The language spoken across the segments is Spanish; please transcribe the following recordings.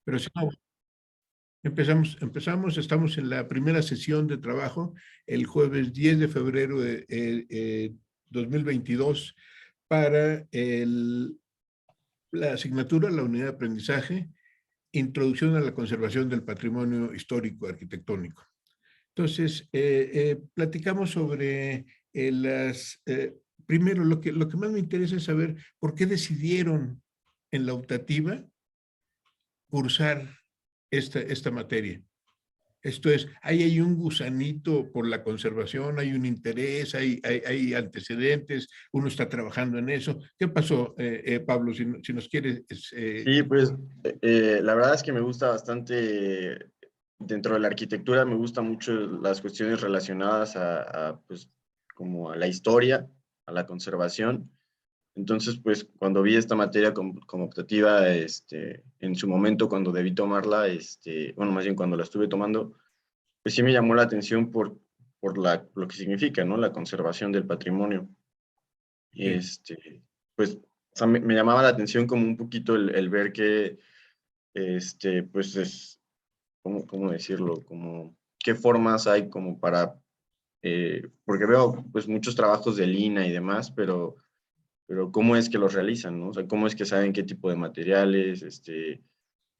Pero si no, estamos en la primera sesión de trabajo el jueves 10 de febrero de 2022 para la asignatura, la unidad de aprendizaje, Introducción a la conservación del patrimonio histórico arquitectónico. Entonces, platicamos sobre primero, lo que más me interesa es saber por qué decidieron en la optativa cursar esta materia. Esto es, ahí hay un gusanito por la conservación, hay un interés, hay antecedentes, uno está trabajando en eso. ¿Qué pasó, Pablo, si nos quieres? Sí, pues la verdad es que me gusta bastante, dentro de la arquitectura me gustan mucho las cuestiones relacionadas pues, como a la historia, a la conservación. Entonces, pues cuando vi esta materia como optativa, en su momento cuando debí tomarla, bueno, más bien cuando la estuve tomando, pues sí me llamó la atención por lo que significa, ¿no? La conservación del patrimonio. Pues, o sea, me llamaba la atención como un poquito el ver que, pues es, ¿cómo decirlo? Como, ¿qué formas hay como para, porque veo pues muchos trabajos de Lina y demás, pero ¿cómo es que los realizan, no? O sea, ¿cómo es que saben qué tipo de materiales,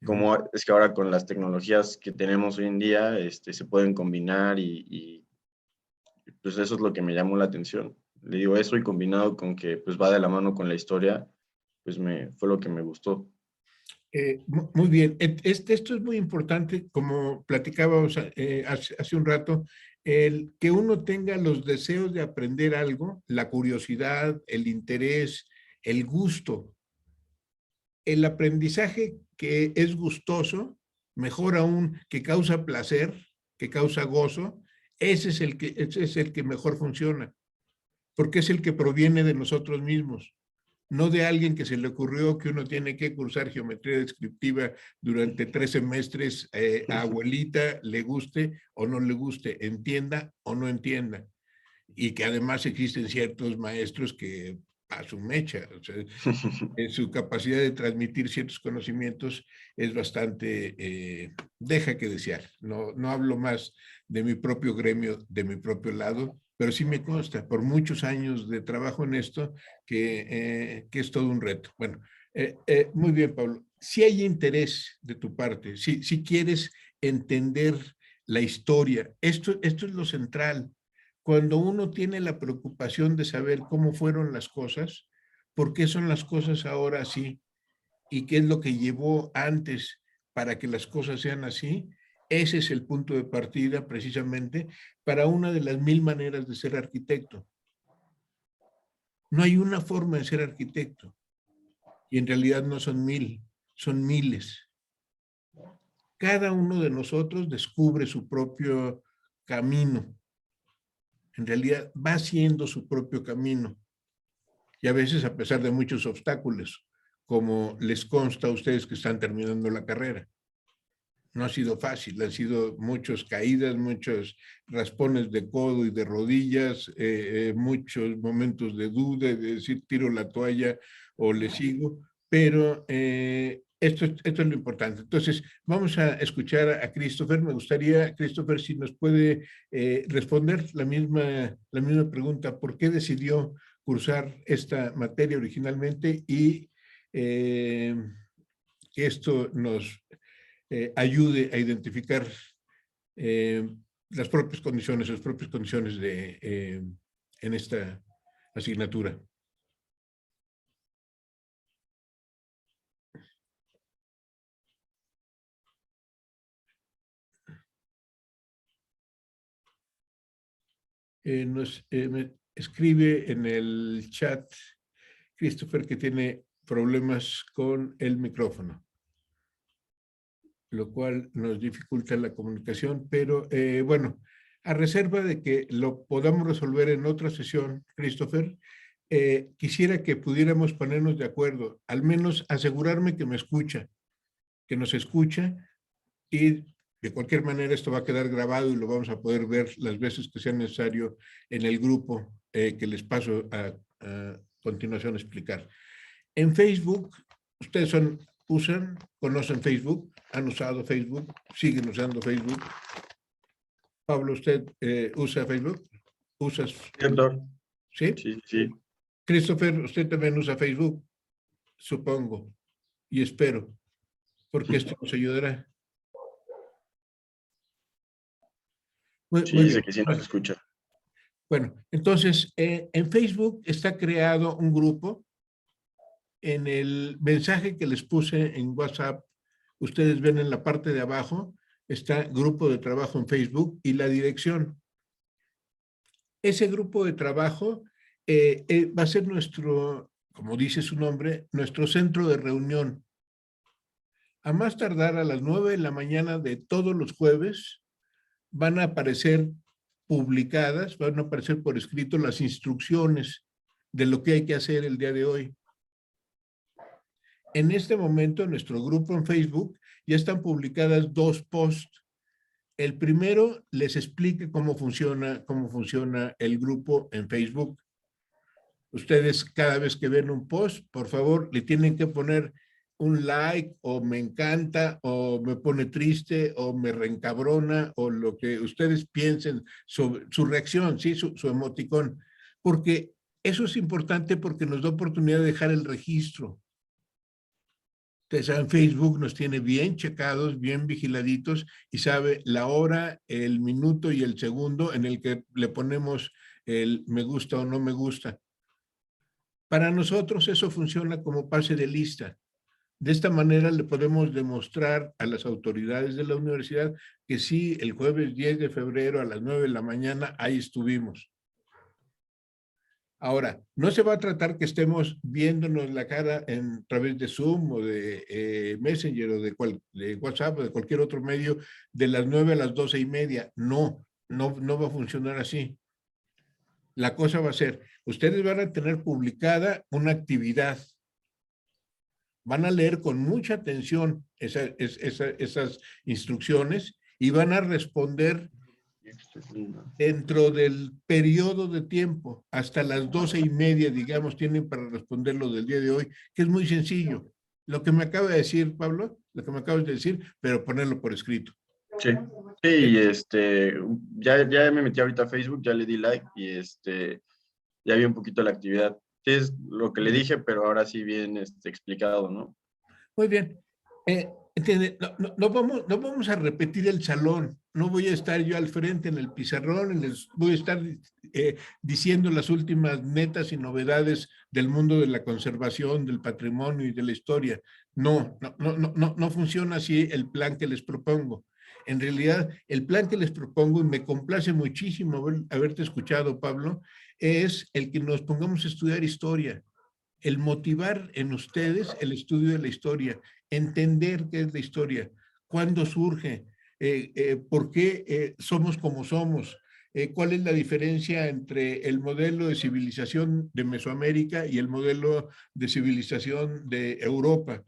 cómo es que ahora con las tecnologías que tenemos hoy en día, se pueden combinar y pues eso es lo que me llamó la atención. Le digo eso y combinado con que pues va de la mano con la historia, pues fue lo que me gustó. Muy bien. Esto es muy importante, como platicábamos hace un rato, el que uno tenga los deseos de aprender algo, la curiosidad, el interés, el gusto. El aprendizaje que es gustoso, mejor aún, que causa placer, que causa gozo, ese es el que mejor funciona, porque es el que proviene de nosotros mismos, no de alguien que se le ocurrió que uno tiene que cursar geometría descriptiva durante 3 semestres, a abuelita le guste o no le guste, entienda o no entienda. Y que además existen ciertos maestros que a su mecha, o sea, su capacidad de transmitir ciertos conocimientos es bastante, deja que desear. No hablo más de mi propio gremio, de mi propio lado, pero sí me consta por muchos años de trabajo en esto que es todo un reto. Bueno, muy bien, Pablo. Si hay interés de tu parte, si quieres entender la historia, esto es lo central. Cuando uno tiene la preocupación de saber cómo fueron las cosas, por qué son las cosas ahora así y qué es lo que llevó antes para que las cosas sean así, ese es el punto de partida precisamente para una de las 1000 maneras de ser arquitecto. No hay una forma de ser arquitecto y en realidad no son 1000, son miles. Cada uno de nosotros descubre su propio camino. En realidad va haciendo su propio camino. Y a veces a pesar de muchos obstáculos, como les consta a ustedes que están terminando la carrera. No ha sido fácil, han sido muchas caídas, muchos raspones de codo y de rodillas, muchos momentos de duda, de decir tiro la toalla o le sigo, pero esto es lo importante. Entonces, vamos a escuchar a Christopher. Me gustaría, Christopher, si nos puede responder la misma pregunta. ¿Por qué decidió cursar esta materia originalmente y que esto nos ayude a identificar las propias condiciones en esta asignatura? Me escribe en el chat Christopher que tiene problemas con el micrófono, lo cual nos dificulta la comunicación, pero bueno, a reserva de que lo podamos resolver en otra sesión, Christopher, quisiera que pudiéramos ponernos de acuerdo, al menos asegurarme que me escucha, que nos escucha, y de cualquier manera esto va a quedar grabado y lo vamos a poder ver las veces que sea necesario en el grupo que les paso a continuación a explicar. En Facebook, ustedes son conocen Facebook, han usado Facebook, siguen usando Facebook. Pablo, ¿usted usa Facebook? ¿Usas? Sí, doctor. ¿Sí? Sí, sí. Christopher, usted también usa Facebook, supongo, y espero, porque esto nos ayudará. Sí, Muy dice bien. que sí nos escucha. Bueno, entonces, en Facebook está creado un grupo. En el mensaje que les puse en WhatsApp, ustedes ven en la parte de abajo, está grupo de trabajo en Facebook y la dirección. Ese grupo de trabajo va a ser nuestro, como dice su nombre, nuestro centro de reunión. A más tardar a las 9 de la mañana de todos los jueves, van a aparecer publicadas, van a aparecer por escrito las instrucciones de lo que hay que hacer el día de hoy. En este momento, en nuestro grupo en Facebook, ya están publicadas 2 posts. El primero les explica cómo funciona el grupo en Facebook. Ustedes cada vez que ven un post, por favor, le tienen que poner un like o me encanta o me pone triste o me reencabrona o lo que ustedes piensen sobre su reacción, ¿sí? Su emoticón. Porque eso es importante porque nos da oportunidad de dejar el registro. Ustedes saben, Facebook nos tiene bien checados, bien vigiladitos y sabe la hora, el minuto y el segundo en el que le ponemos el me gusta o no me gusta. Para nosotros eso funciona como pase de lista. De esta manera le podemos demostrar a las autoridades de la universidad que sí, el jueves 10 de febrero a las 9 de la mañana ahí estuvimos. Ahora, no se va a tratar que estemos viéndonos la cara a través de Zoom o de Messenger o de WhatsApp o de cualquier otro medio de las 9 a las 12:30. No va a funcionar así. La cosa va a ser, ustedes van a tener publicada una actividad. Van a leer con mucha atención esas instrucciones y van a responder dentro del periodo de tiempo, hasta las 12:30, digamos, tienen para responder lo del día de hoy, que es muy sencillo. Lo que me acaba de decir, Pablo, lo que me acabas de decir, pero ponerlo por escrito. Sí, sí, ya me metí ahorita a Facebook, ya le di like y ya vi un poquito la actividad. Sí, es lo que le dije, pero ahora sí bien explicado, ¿no? Muy bien. Entiende, no vamos a repetir el salón. No voy a estar yo al frente en el pizarrón y les voy a estar diciendo las últimas netas y novedades del mundo de la conservación, del patrimonio y de la historia. No funciona así el plan que les propongo. En realidad, el plan que les propongo, y me complace muchísimo haberte escuchado, Pablo, es el que nos pongamos a estudiar historia. El motivar en ustedes el estudio de la historia, entender qué es la historia, cuándo surge, por qué somos como somos, cuál es la diferencia entre el modelo de civilización de Mesoamérica y el modelo de civilización de Europa.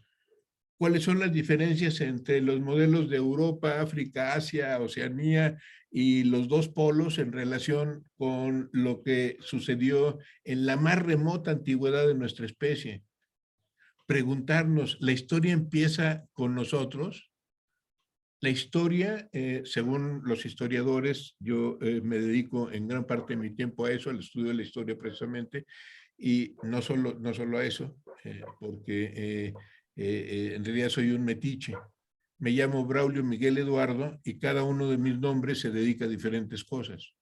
¿Cuáles son las diferencias entre los modelos de Europa, África, Asia, Oceanía y los 2 polos en relación con lo que sucedió en la más remota antigüedad de nuestra especie? Preguntarnos, ¿la historia empieza con nosotros? La historia, según los historiadores, yo me dedico en gran parte de mi tiempo a eso, al estudio de la historia precisamente, y no solo a eso, porque en realidad soy un metiche. Me llamo Braulio Miguel Eduardo y cada uno de mis nombres se dedica a diferentes cosas.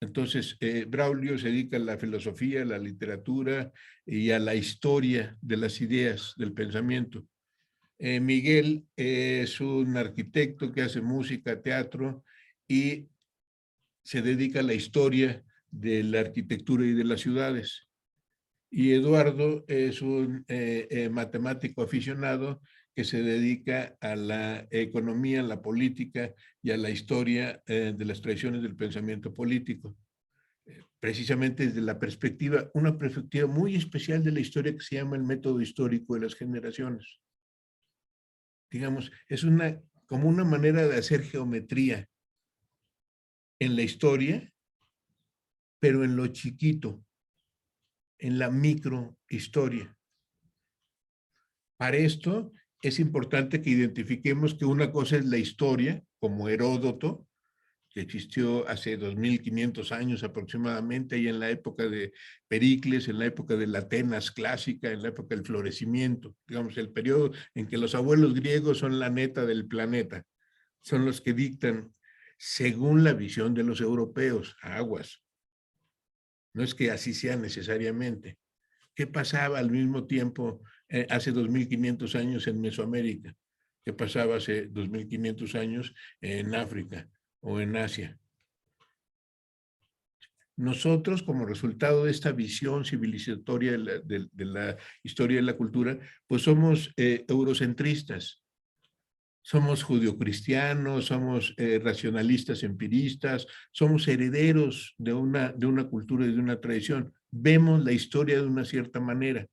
Entonces, Braulio se dedica a la filosofía, a la literatura y a la historia de las ideas, del pensamiento. Miguel es un arquitecto que hace música, teatro y se dedica a la historia de la arquitectura y de las ciudades. Y Eduardo es un matemático aficionado que se dedica a la economía, a la política y a la historia de las tradiciones del pensamiento político. Precisamente desde la perspectiva, una perspectiva muy especial de la historia que se llama el método histórico de las generaciones. Digamos, es como una manera de hacer geometría en la historia, pero en lo chiquito, en la microhistoria. Para esto es importante que identifiquemos que una cosa es la historia, como Heródoto, que existió hace 2500 años aproximadamente, y en la época de Pericles, en la época de la Atenas clásica, en la época del florecimiento, digamos, el periodo en que los abuelos griegos son la neta del planeta, son los que dictan según la visión de los europeos, aguas. No es que así sea necesariamente. ¿Qué pasaba al mismo tiempo hace 2500 años en Mesoamérica? ¿Qué pasaba hace 2500 años en África o en Asia? Nosotros, como resultado de esta visión civilizatoria de la historia de la cultura, pues somos eurocentristas, somos judio-cristianos, somos racionalistas empiristas, somos herederos de una cultura y de una tradición. Vemos la historia de una cierta manera.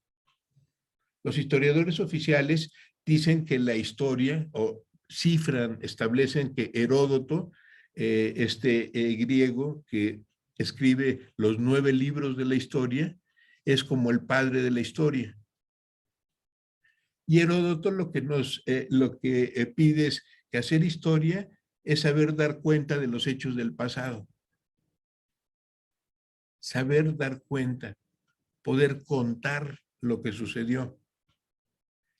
Los historiadores oficiales dicen que la historia, o cifran, establecen que Heródoto, griego que escribe los 9 libros de la historia, es como el padre de la historia. Y Heródoto lo que pide es que hacer historia es saber dar cuenta de los hechos del pasado. Saber dar cuenta, poder contar lo que sucedió.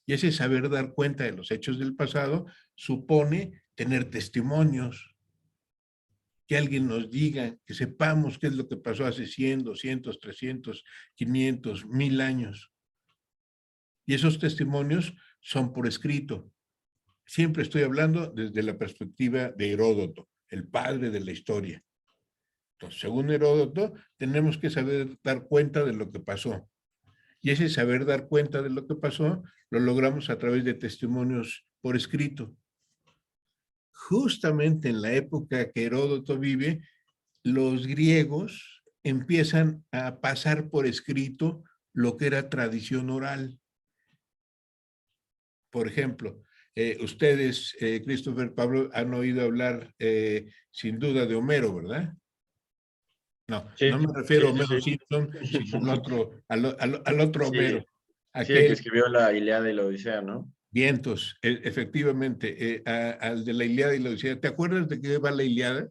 Y ese saber dar cuenta de los hechos del pasado supone tener testimonios, que alguien nos diga, que sepamos qué es lo que pasó hace 100, 200, 300, 500, 1000 años. Y esos testimonios son por escrito. Siempre estoy hablando desde la perspectiva de Heródoto, el padre de la historia. Entonces, según Heródoto, tenemos que saber dar cuenta de lo que pasó. Y ese saber dar cuenta de lo que pasó, lo logramos a través de testimonios por escrito. Justamente en la época que Heródoto vive, los griegos empiezan a pasar por escrito lo que era tradición oral. Por ejemplo, ustedes, Christopher, Pablo, han oído hablar sin duda de Homero, ¿verdad? No, Sí, no me refiero a sí, sí, Homero sí. Simpson, sino al otro Sí, Homero, sí, el que aquel escribió la Ilíada y la Odisea, ¿no? Vientos, efectivamente, al de la Ilíada y la Odisea. ¿Te acuerdas de qué va la Ilíada?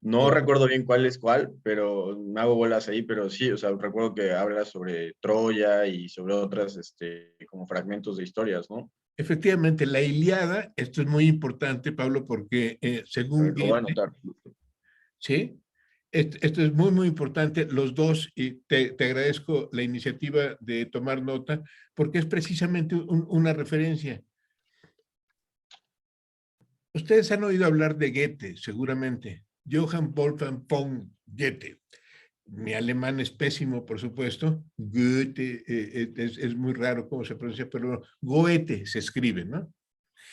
No O- recuerdo bien cuál es cuál, pero me hago bolas ahí, pero sí, o sea, recuerdo que habla sobre Troya y sobre otras, como fragmentos de historias, ¿no? Efectivamente, la Ilíada, esto es muy importante, Pablo, porque A según ver, lo voy a Goethe, anotar. ¿sí? Esto es muy, muy importante, los dos, y te agradezco la iniciativa de tomar nota, porque es precisamente una referencia. Ustedes han oído hablar de Goethe, seguramente. Johann Wolfgang von Goethe. Mi alemán es pésimo, por supuesto. Goethe, es muy raro cómo se pronuncia, pero Goethe se escribe, ¿no?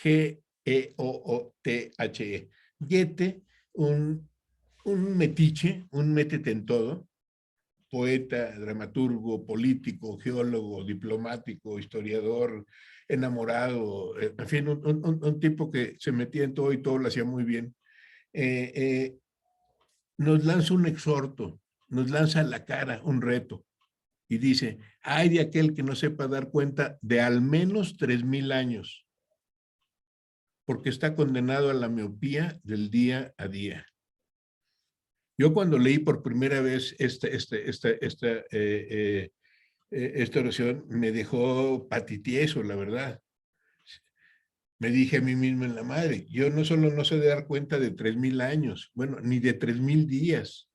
G-E-O-O-T-H-E. Goethe, un metiche, un métete en todo, poeta, dramaturgo, político, geólogo, diplomático, historiador, enamorado, en fin, un tipo que se metía en todo y todo lo hacía muy bien. Eh, eh, Nos lanza un exhorto, nos lanza a la cara un reto y dice, hay de aquel que no sepa dar cuenta de al menos 3000 años, porque está condenado a la miopía del día a día. Yo cuando leí por primera vez esta oración me dejó patitieso, la verdad. Me dije a mí mismo en la madre, yo no solo no sé dar cuenta de 3000 años, bueno, ni de 3000 días.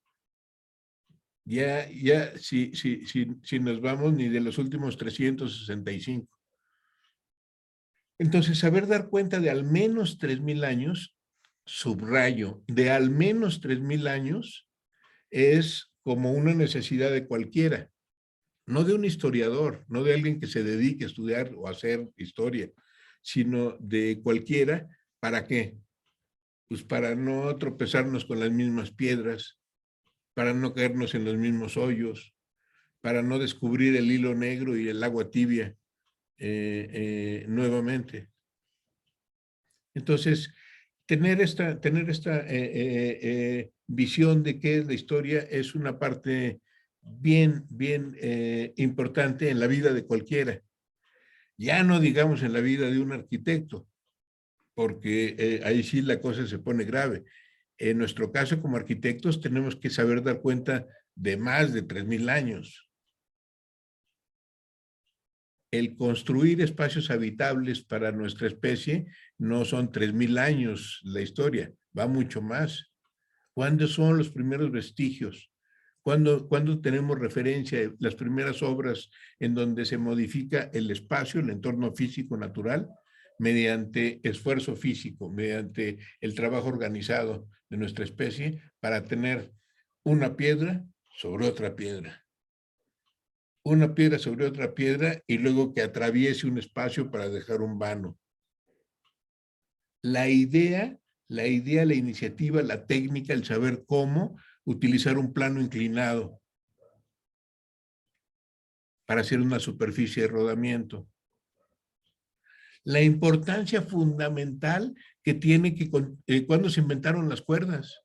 Si nos vamos, ni de los últimos 365. Entonces, saber dar cuenta de al menos 3000 años, subrayo, de al menos 3000 años, es como una necesidad de cualquiera, no de un historiador, no de alguien que se dedique a estudiar o a hacer historia, sino de cualquiera. ¿Para qué? Pues para no tropezarnos con las mismas piedras, para no caernos en los mismos hoyos, para no descubrir el hilo negro y el agua tibia nuevamente. Entonces, tener esta visión de qué es la historia es una parte bien importante en la vida de cualquiera. Ya no digamos en la vida de un arquitecto, porque ahí sí la cosa se pone grave. En nuestro caso, como arquitectos, tenemos que saber dar cuenta de más de 3,000 años. El construir espacios habitables para nuestra especie no son 3,000 años la historia, va mucho más. ¿Cuándo son los primeros vestigios? ¿Cuándo tenemos referencia de las primeras obras en donde se modifica el espacio, el entorno físico natural, mediante esfuerzo físico, mediante el trabajo organizado de nuestra especie para tener una piedra sobre otra piedra? Una piedra sobre otra piedra y luego que atraviese un espacio para dejar un vano. La idea, la iniciativa, la técnica, el saber cómo utilizar un plano inclinado para hacer una superficie de rodamiento. La importancia fundamental que tiene que cuando se inventaron las cuerdas.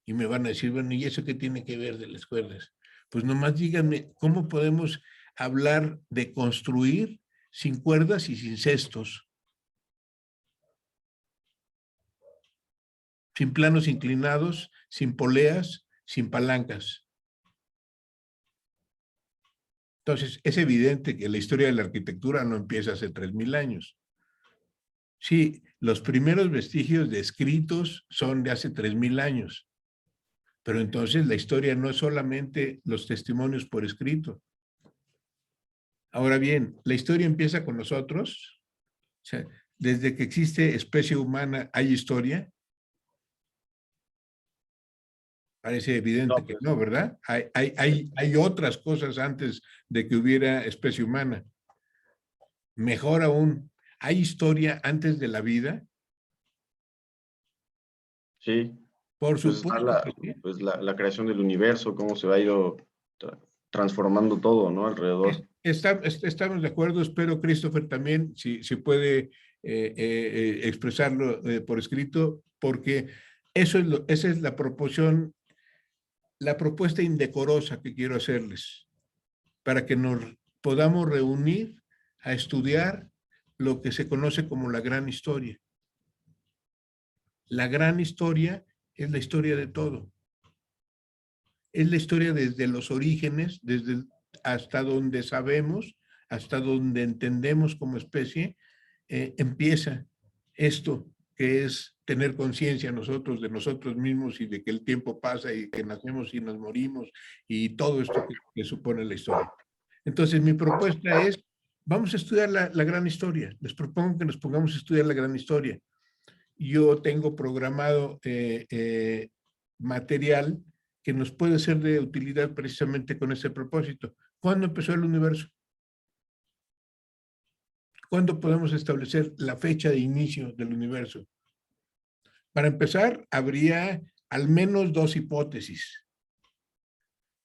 Y me van a decir, bueno, ¿y eso qué tiene que ver de las cuerdas? Pues nomás díganme, ¿cómo podemos hablar de construir sin cuerdas y sin cestos? Sin planos inclinados, sin poleas, sin palancas. Entonces, es evidente que la historia de la arquitectura no empieza hace 3,000 años. Sí, los primeros vestigios de escritos son de hace 3,000 años. Pero entonces la historia no es solamente los testimonios por escrito. Ahora bien, la historia empieza con nosotros. O sea, desde que existe especie humana hay historia. Parece evidente No, que pues, no, ¿verdad? Hay otras cosas antes de que hubiera especie humana. Mejor aún, ¿hay historia antes de la vida? sí, Por pues está supuesto que sí. pues la creación del universo, cómo se ha ido transformando todo, ¿no? Alrededor. Estamos de acuerdo, espero Christopher también, si puede expresarlo por escrito, porque esa es la proporción, la propuesta indecorosa que quiero hacerles, para que nos podamos reunir a estudiar lo que se conoce como la gran historia. La gran historia es la historia de todo. Es la historia desde los orígenes, desde hasta donde sabemos, hasta donde entendemos como especie, empieza esto que es tener conciencia nosotros de nosotros mismos y de que el tiempo pasa y que nacemos y nos morimos y todo esto que supone la historia. Entonces, mi propuesta es, vamos a estudiar la gran historia. Les propongo que nos pongamos a estudiar la gran historia. Yo tengo programado material que nos puede ser de utilidad precisamente con ese propósito. ¿Cuándo empezó el universo? ¿Cuándo podemos establecer la fecha de inicio del universo? Para empezar, habría al menos dos hipótesis.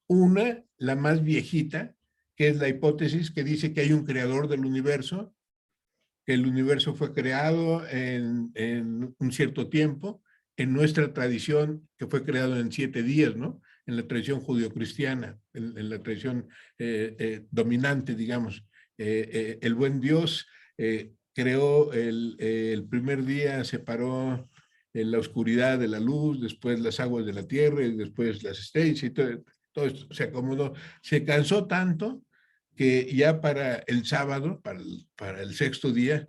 Una, la más viejita, que es la hipótesis que dice que hay un creador del universo, que el universo fue creado en un cierto tiempo, en nuestra tradición, que fue creado en 7 días, ¿no? En la tradición judio-cristiana, en la tradición dominante, digamos. El buen Dios creó el primer día, separó la oscuridad de la luz, después las aguas de la tierra, y después las estrellas, y todo esto se acomodó. Se cansó tanto que ya para el sábado, para el sexto día,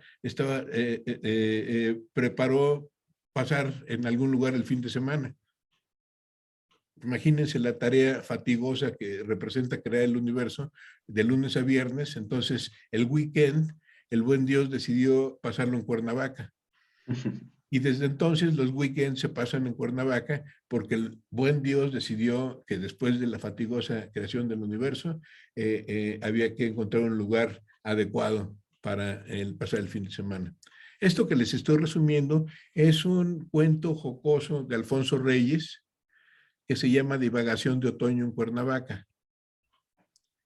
preparó pasar en algún lugar el fin de semana. Imagínense la tarea fatigosa que representa crear el universo de lunes a viernes. Entonces, el weekend, el buen Dios decidió pasarlo en Cuernavaca. Y desde entonces los weekends se pasan en Cuernavaca porque el buen Dios decidió que después de la fatigosa creación del universo había que encontrar un lugar adecuado para pasar el fin de semana. Esto que les estoy resumiendo es un cuento jocoso de Alfonso Reyes que se llama Divagación de Otoño en Cuernavaca.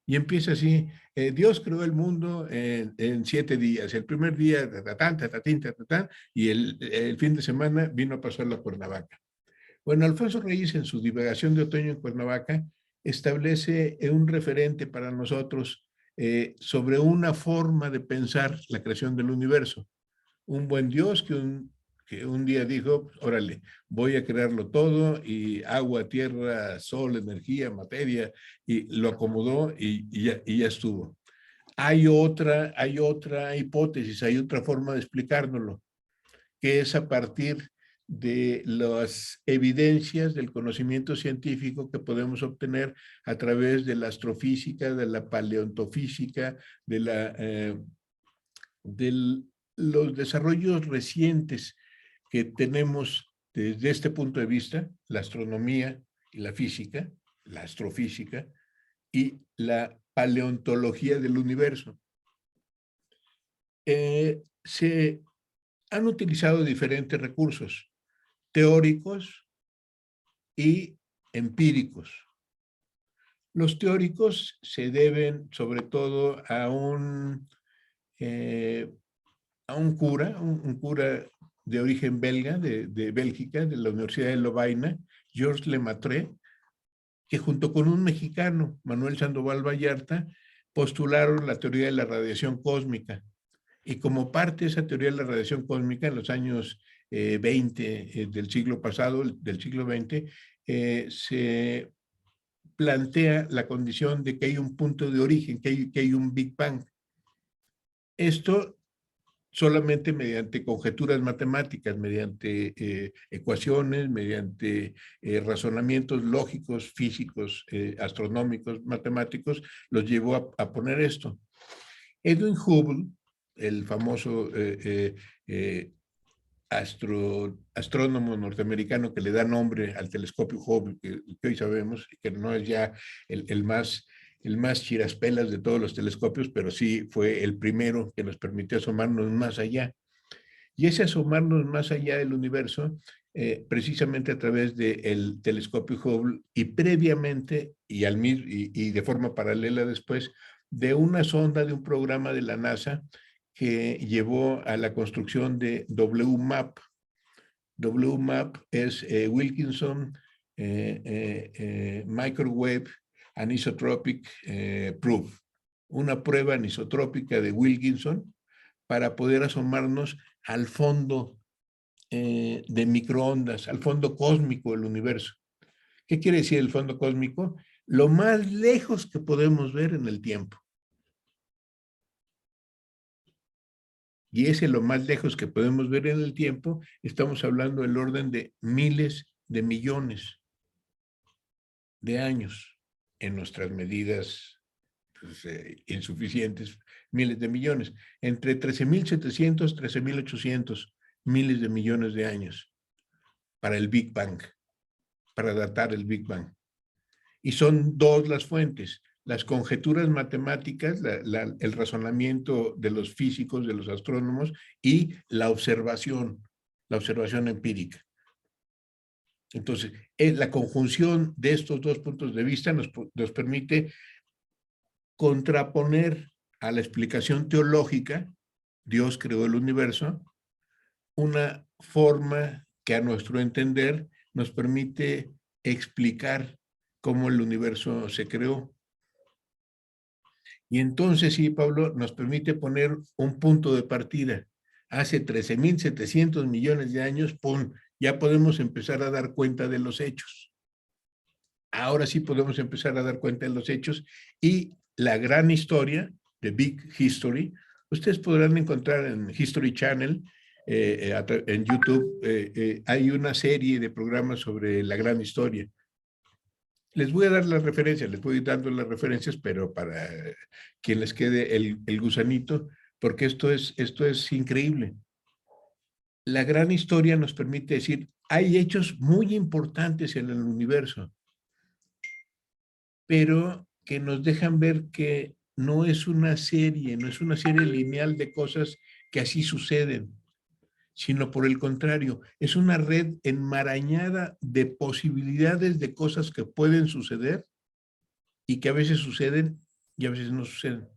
Y empieza así, Dios creó el mundo en 7 días. El primer día, tatatán, tatatín, tatatán, y el fin de semana vino a pasar la Cuernavaca. Bueno, Alfonso Reyes en su Divagación de Otoño en Cuernavaca establece un referente para nosotros sobre una forma de pensar la creación del universo. Un buen Dios que un día dijo, órale, voy a crearlo todo, y agua, tierra, sol, energía, materia, y lo acomodó y ya estuvo. Hay otra hipótesis, hay otra forma de explicárnoslo, que es a partir de las evidencias del conocimiento científico que podemos obtener a través de la astrofísica, de la paleontofísica, de los desarrollos recientes que tenemos desde este punto de vista, la astronomía y la física, la astrofísica y la paleontología del universo. Se han utilizado diferentes recursos teóricos y empíricos. Los teóricos se deben sobre todo a un cura, un cura de origen belga, de Bélgica, de la Universidad de Lovaina, Georges Lemaitre, que junto con un mexicano, Manuel Sandoval Vallarta, postularon la teoría de la radiación cósmica. Y como parte de esa teoría de la radiación cósmica, en los años 20 del siglo pasado, del siglo XX, se plantea la condición de que hay un punto de origen, que hay un Big Bang. Esto solamente mediante conjeturas matemáticas, mediante ecuaciones, mediante razonamientos lógicos, físicos, astronómicos, matemáticos, los llevó a poner esto. Edwin Hubble, el famoso astrónomo norteamericano que le da nombre al telescopio Hubble, que hoy sabemos que no es ya el más chiraspelas de todos los telescopios, pero sí fue el primero que nos permitió asomarnos más allá. Y ese asomarnos más allá del universo, precisamente a través del telescopio Hubble y previamente, y de forma paralela después, de una sonda de un programa de la NASA que llevó a la construcción de WMAP. WMAP es Wilkinson Microwave Anisotropic Proof, una prueba anisotrópica de Wilkinson para poder asomarnos al fondo de microondas, al fondo cósmico del universo. ¿Qué quiere decir el fondo cósmico? Lo más lejos que podemos ver en el tiempo. Y ese lo más lejos que podemos ver en el tiempo, estamos hablando del orden de miles de millones de años en nuestras medidas pues, insuficientes, miles de millones, entre 13.700, 13.800 miles de millones de años para el Big Bang, para datar el Big Bang. Y son dos las fuentes, las conjeturas matemáticas, el razonamiento de los físicos, de los astrónomos, y la observación empírica. Entonces, la conjunción de estos dos puntos de vista nos permite contraponer a la explicación teológica, Dios creó el universo, una forma que a nuestro entender nos permite explicar cómo el universo se creó. Y entonces, sí, Pablo, nos permite poner un punto de partida. Hace 13.700 millones de años, ¡pum!, ya podemos empezar a dar cuenta de los hechos. Ahora sí podemos empezar a dar cuenta de los hechos y la gran historia, The Big History, ustedes podrán encontrar en History Channel, en YouTube, hay una serie de programas sobre la gran historia. Les voy a dar las referencias, les voy dando las referencias, pero para quien les quede el gusanito, porque esto es increíble. La gran historia nos permite decir, hay hechos muy importantes en el universo, pero que nos dejan ver que no es una serie lineal de cosas que así suceden, sino por el contrario, es una red enmarañada de posibilidades de cosas que pueden suceder y que a veces suceden y a veces no suceden.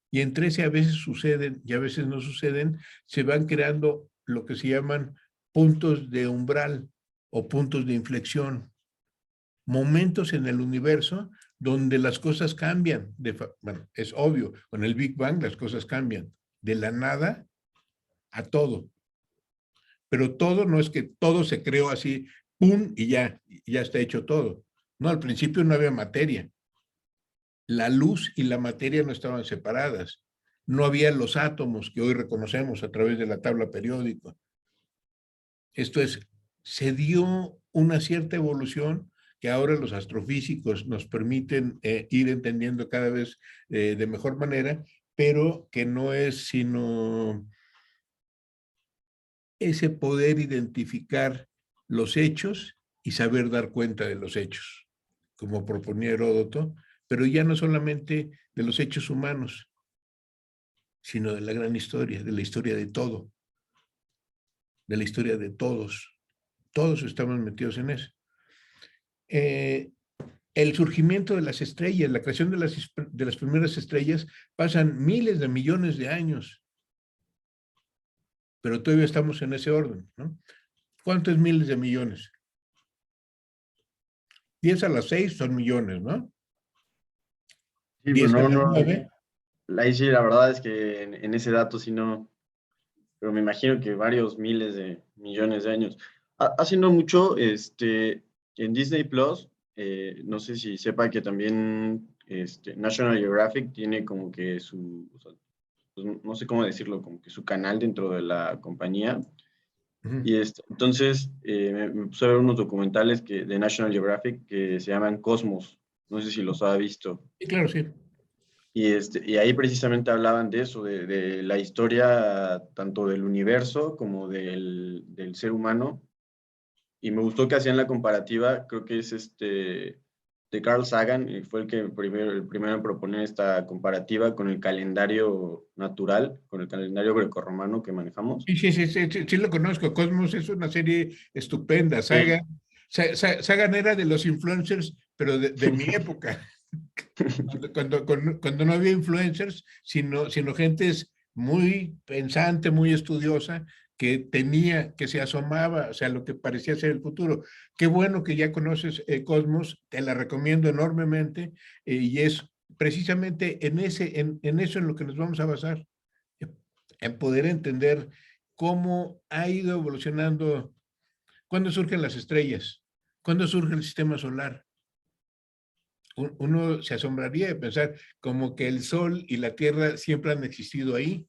Y entre ese a veces suceden y a veces no suceden, se van creando lo que se llaman puntos de umbral o puntos de inflexión, momentos en el universo donde las cosas cambian. Bueno, es obvio, con el Big Bang las cosas cambian de la nada a todo. Pero todo no es que todo se creó así, ¡pum! Y ya está hecho todo. No, al principio no había materia. La luz y la materia no estaban separadas. No había los átomos que hoy reconocemos a través de la tabla periódica. Esto es, se dio una cierta evolución que ahora los astrofísicos nos permiten ir entendiendo cada vez de mejor manera, pero que no es sino ese poder identificar los hechos y saber dar cuenta de los hechos, como proponía Heródoto, pero ya no solamente de los hechos humanos, sino de la gran historia, de la historia de todo, de la historia de todos. Todos estamos metidos en eso. El surgimiento de las estrellas, la creación de las primeras estrellas, pasan miles de millones de años, pero todavía estamos en ese orden, ¿no? ¿Cuántos miles de millones? 10 a la 6 son millones, ¿no? Sí, 10 a bueno, la no, 9. ahí sí, la verdad es que en ese dato sí no, pero me imagino que varios miles de millones de años. Hace no mucho, en Disney Plus, no sé si sepa que también National Geographic tiene como que su, o sea, pues, no sé cómo decirlo, como que su canal dentro de la compañía. Y entonces me puse a ver unos documentales de National Geographic que se llaman Cosmos. No sé si los ha visto. Sí, claro, sí. Y ahí precisamente hablaban de eso, de la historia tanto del universo como del ser humano. Y me gustó que hacían la comparativa, creo que es de Carl Sagan, y fue el primero en proponer esta comparativa con el calendario natural, con el calendario grecorromano que manejamos. Sí, sí, sí, sí, sí, sí lo conozco. Cosmos es una serie estupenda. Sí. Sagan era de los influencers, pero de mi época. Cuando no había influencers, sino gentes muy pensante, muy estudiosa, que que se asomaba, o sea, lo que parecía ser el futuro. Qué bueno que ya conoces Cosmos, te la recomiendo enormemente, y es precisamente en eso en lo que nos vamos a basar, en poder entender cómo ha ido evolucionando, cuándo surgen las estrellas, cuándo surge el sistema solar. Uno se asombraría de pensar como que el Sol y la Tierra siempre han existido ahí,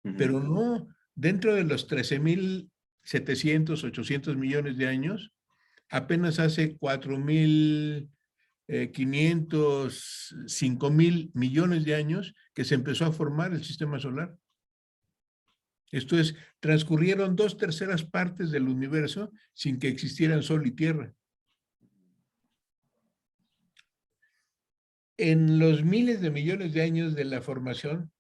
Ujú. pero no, dentro de los 13.700, 800 millones de años, apenas hace 4.500, 5.000 millones de años que se empezó a formar el sistema solar. Esto es, transcurrieron 2/3 partes del universo sin que existieran Sol y Tierra. En los miles de millones de años de la formación,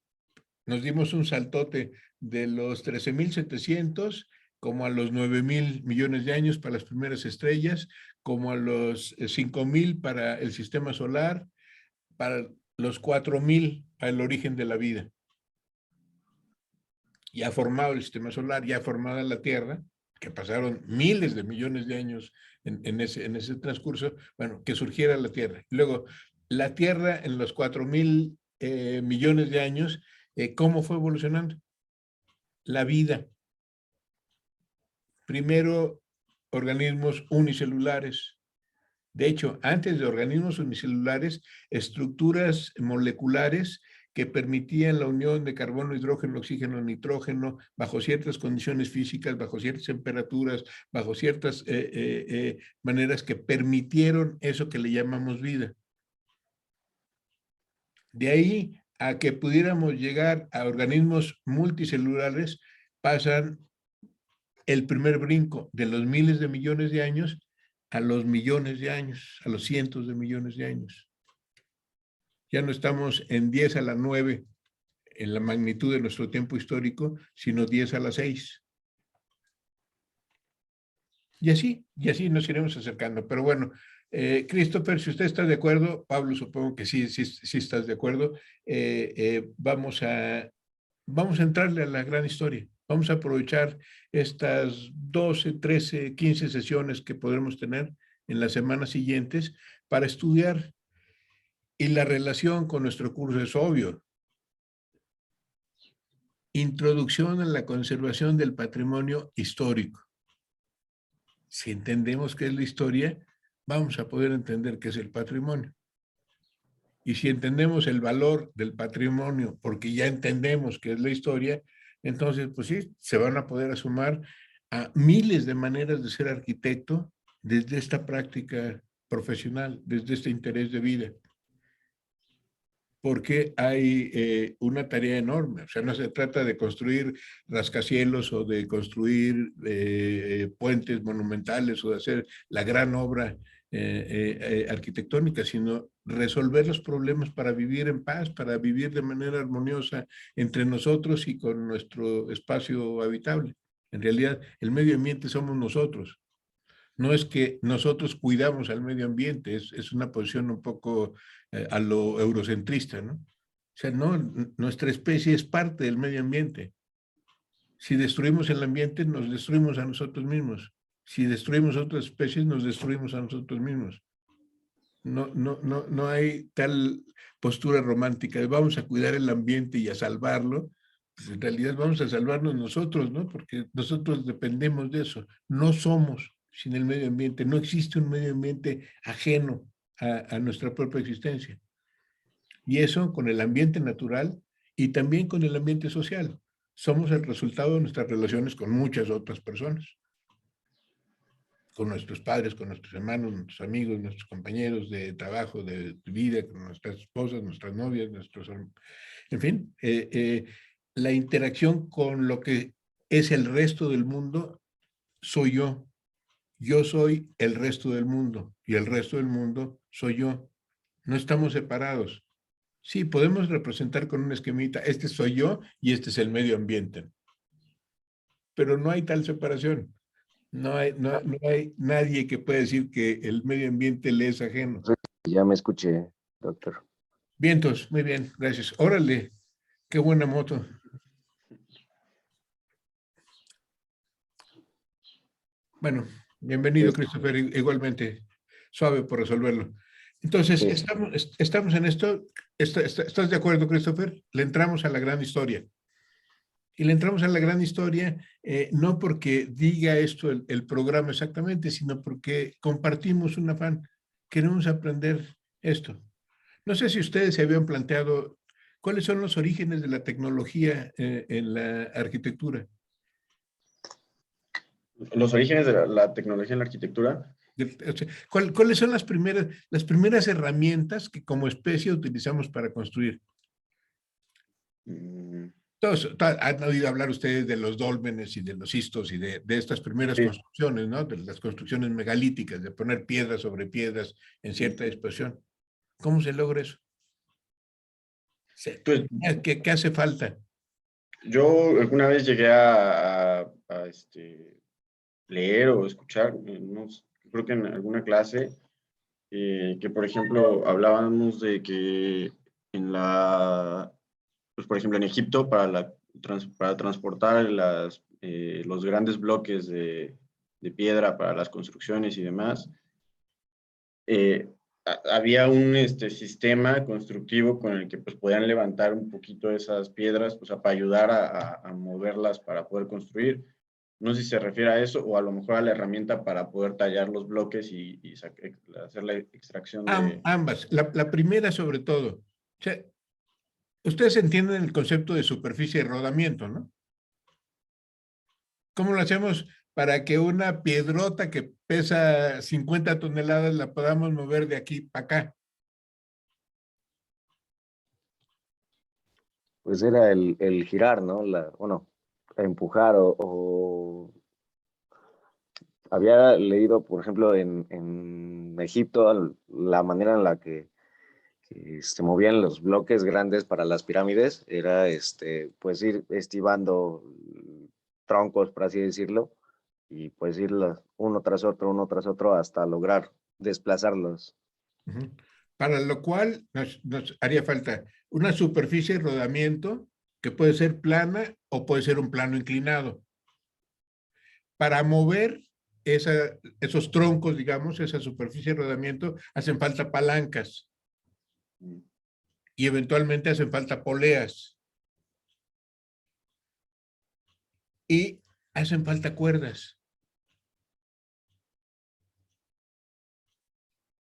nos dimos un saltote de los 13.700 como a los 9.000 millones de años para las primeras estrellas, como a los 5.000 para el sistema solar, para los 4.000 para el origen de la vida. Ya formado el sistema solar, ya formada la Tierra, que pasaron miles de millones de años en ese transcurso, bueno, que surgiera la Tierra. Luego, la Tierra en los 4.000 millones de años, ¿cómo fue evolucionando? La vida. Primero, organismos unicelulares. De hecho, antes de organismos unicelulares, estructuras moleculares que permitían la unión de carbono, hidrógeno, oxígeno, nitrógeno, bajo ciertas condiciones físicas, bajo ciertas temperaturas, bajo ciertas maneras que permitieron eso que le llamamos vida. De ahí a que pudiéramos llegar a organismos multicelulares, pasan el primer brinco de los miles de millones de años a los millones de años, a los cientos de millones de años. Ya no estamos en 10 a la 9 en la magnitud de nuestro tiempo histórico, sino 10 a la 6. Y así nos iremos acercando. Pero bueno, Christopher, si usted está de acuerdo, Pablo, supongo que sí estás de acuerdo, vamos a entrarle a la gran historia. Vamos a aprovechar estas 12, 13, 15 sesiones que podremos tener en las semanas siguientes para estudiar Y la relación con nuestro curso es obvio. Introducción a la conservación del patrimonio histórico. Si entendemos qué es la historia, vamos a poder entender qué es el patrimonio. Y si entendemos el valor del patrimonio, porque ya entendemos qué es la historia, entonces, pues sí, se van a poder asumir a miles de maneras de ser arquitecto desde esta práctica profesional, desde este interés de vida. Porque hay una tarea enorme. O sea, no se trata de construir rascacielos o de construir puentes monumentales o de hacer la gran obra arquitectónica, sino resolver los problemas para vivir en paz, para vivir de manera armoniosa entre nosotros y con nuestro espacio habitable. En realidad, el medio ambiente somos nosotros. No es que nosotros cuidamos al medio ambiente, es una posición un poco a lo eurocentrista, ¿no? O sea, no, nuestra especie es parte del medio ambiente. Si destruimos el ambiente, nos destruimos a nosotros mismos. Si destruimos otras especies, nos destruimos a nosotros mismos. No hay tal postura romántica de vamos a cuidar el ambiente y a salvarlo. Pues en realidad vamos a salvarnos nosotros, ¿no? Porque nosotros dependemos de eso. No somos sin el medio ambiente. No existe un medio ambiente ajeno a nuestra propia existencia. Y eso con el ambiente natural y también con el ambiente social. Somos el resultado de nuestras relaciones con muchas otras personas, con nuestros padres, con nuestros hermanos, nuestros amigos, nuestros compañeros de trabajo, de vida, con nuestras esposas, nuestras novias, en fin, la interacción con lo que es el resto del mundo soy yo. Yo soy el resto del mundo y el resto del mundo soy yo. No estamos separados. Sí, podemos representar con un esquemita, este soy yo y este es el medio ambiente, pero no hay tal separación. No hay nadie que pueda decir que el medio ambiente le es ajeno. Ya me escuché, doctor. Vientos, muy bien, gracias. Órale, qué buena moto. Bueno, bienvenido, Christopher, igualmente. Suave por resolverlo. Entonces, Sí. estamos en esto. ¿Estás de acuerdo, Christopher? Le entramos a la gran historia. Y le entramos a la gran historia no porque diga esto el programa exactamente, sino porque compartimos un afán. Queremos aprender esto. No sé si ustedes se habían planteado cuáles son los orígenes de la tecnología en la arquitectura. Los orígenes de la tecnología en la arquitectura. O sea, ¿cuáles son las primeras herramientas que como especie utilizamos para construir? Todos han oído hablar ustedes de los dólmenes y de los cistos y de estas primeras Sí. construcciones, ¿no? De las construcciones megalíticas, de poner piedras sobre piedras en cierta dispersión. ¿Cómo se logra eso? Pues, ¿Qué hace falta? yo alguna vez llegué a leer o escuchar, creo que en alguna clase, que por ejemplo hablábamos de que pues por ejemplo en Egipto para transportar los grandes bloques de piedra para las construcciones y demás, había un sistema constructivo con el que pues podían levantar un poquito esas piedras, pues, para ayudar a moverlas para poder construir. No sé si se refiere a eso o a lo mejor a la herramienta para poder tallar los bloques y hacer la extracción de... Ambas. La primera sobre todo. O sea, ustedes entienden el concepto de superficie de rodamiento, ¿no? ¿Cómo lo hacemos para que una piedrota que pesa 50 toneladas la podamos mover de aquí para acá? Pues era el girar, ¿no? Bueno, empujar o había leído, por ejemplo, en Egipto, la manera en la que se movían los bloques grandes para las pirámides era, pues ir estivando troncos, por así decirlo, y pues ir uno tras otro, hasta lograr desplazarlos. Uh-huh. Para lo cual nos haría falta una superficie de rodamiento que puede ser plana o puede ser un plano inclinado. Para mover esos troncos, digamos, esa superficie de rodamiento, hacen falta palancas. Y eventualmente hacen falta poleas. Y hacen falta cuerdas.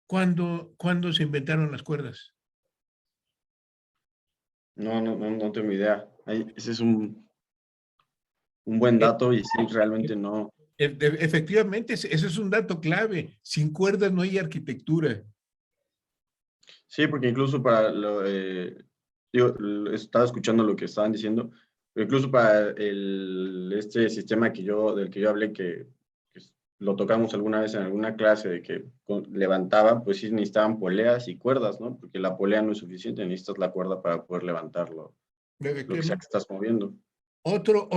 ¿Cuándo se inventaron las cuerdas? No tengo idea. Ese es un buen dato y sí, realmente no. Efectivamente, ese es un dato clave. Sin cuerdas no hay arquitectura. Sí, porque incluso para yo estaba escuchando lo que estaban diciendo, pero incluso para este sistema del que yo hablé, que lo tocamos alguna vez en alguna clase, de que levantaba, pues sí necesitaban poleas y cuerdas, ¿no? Porque la polea no es suficiente, necesitas la cuerda para poder levantarlo, lo que sea que estás moviendo. Otro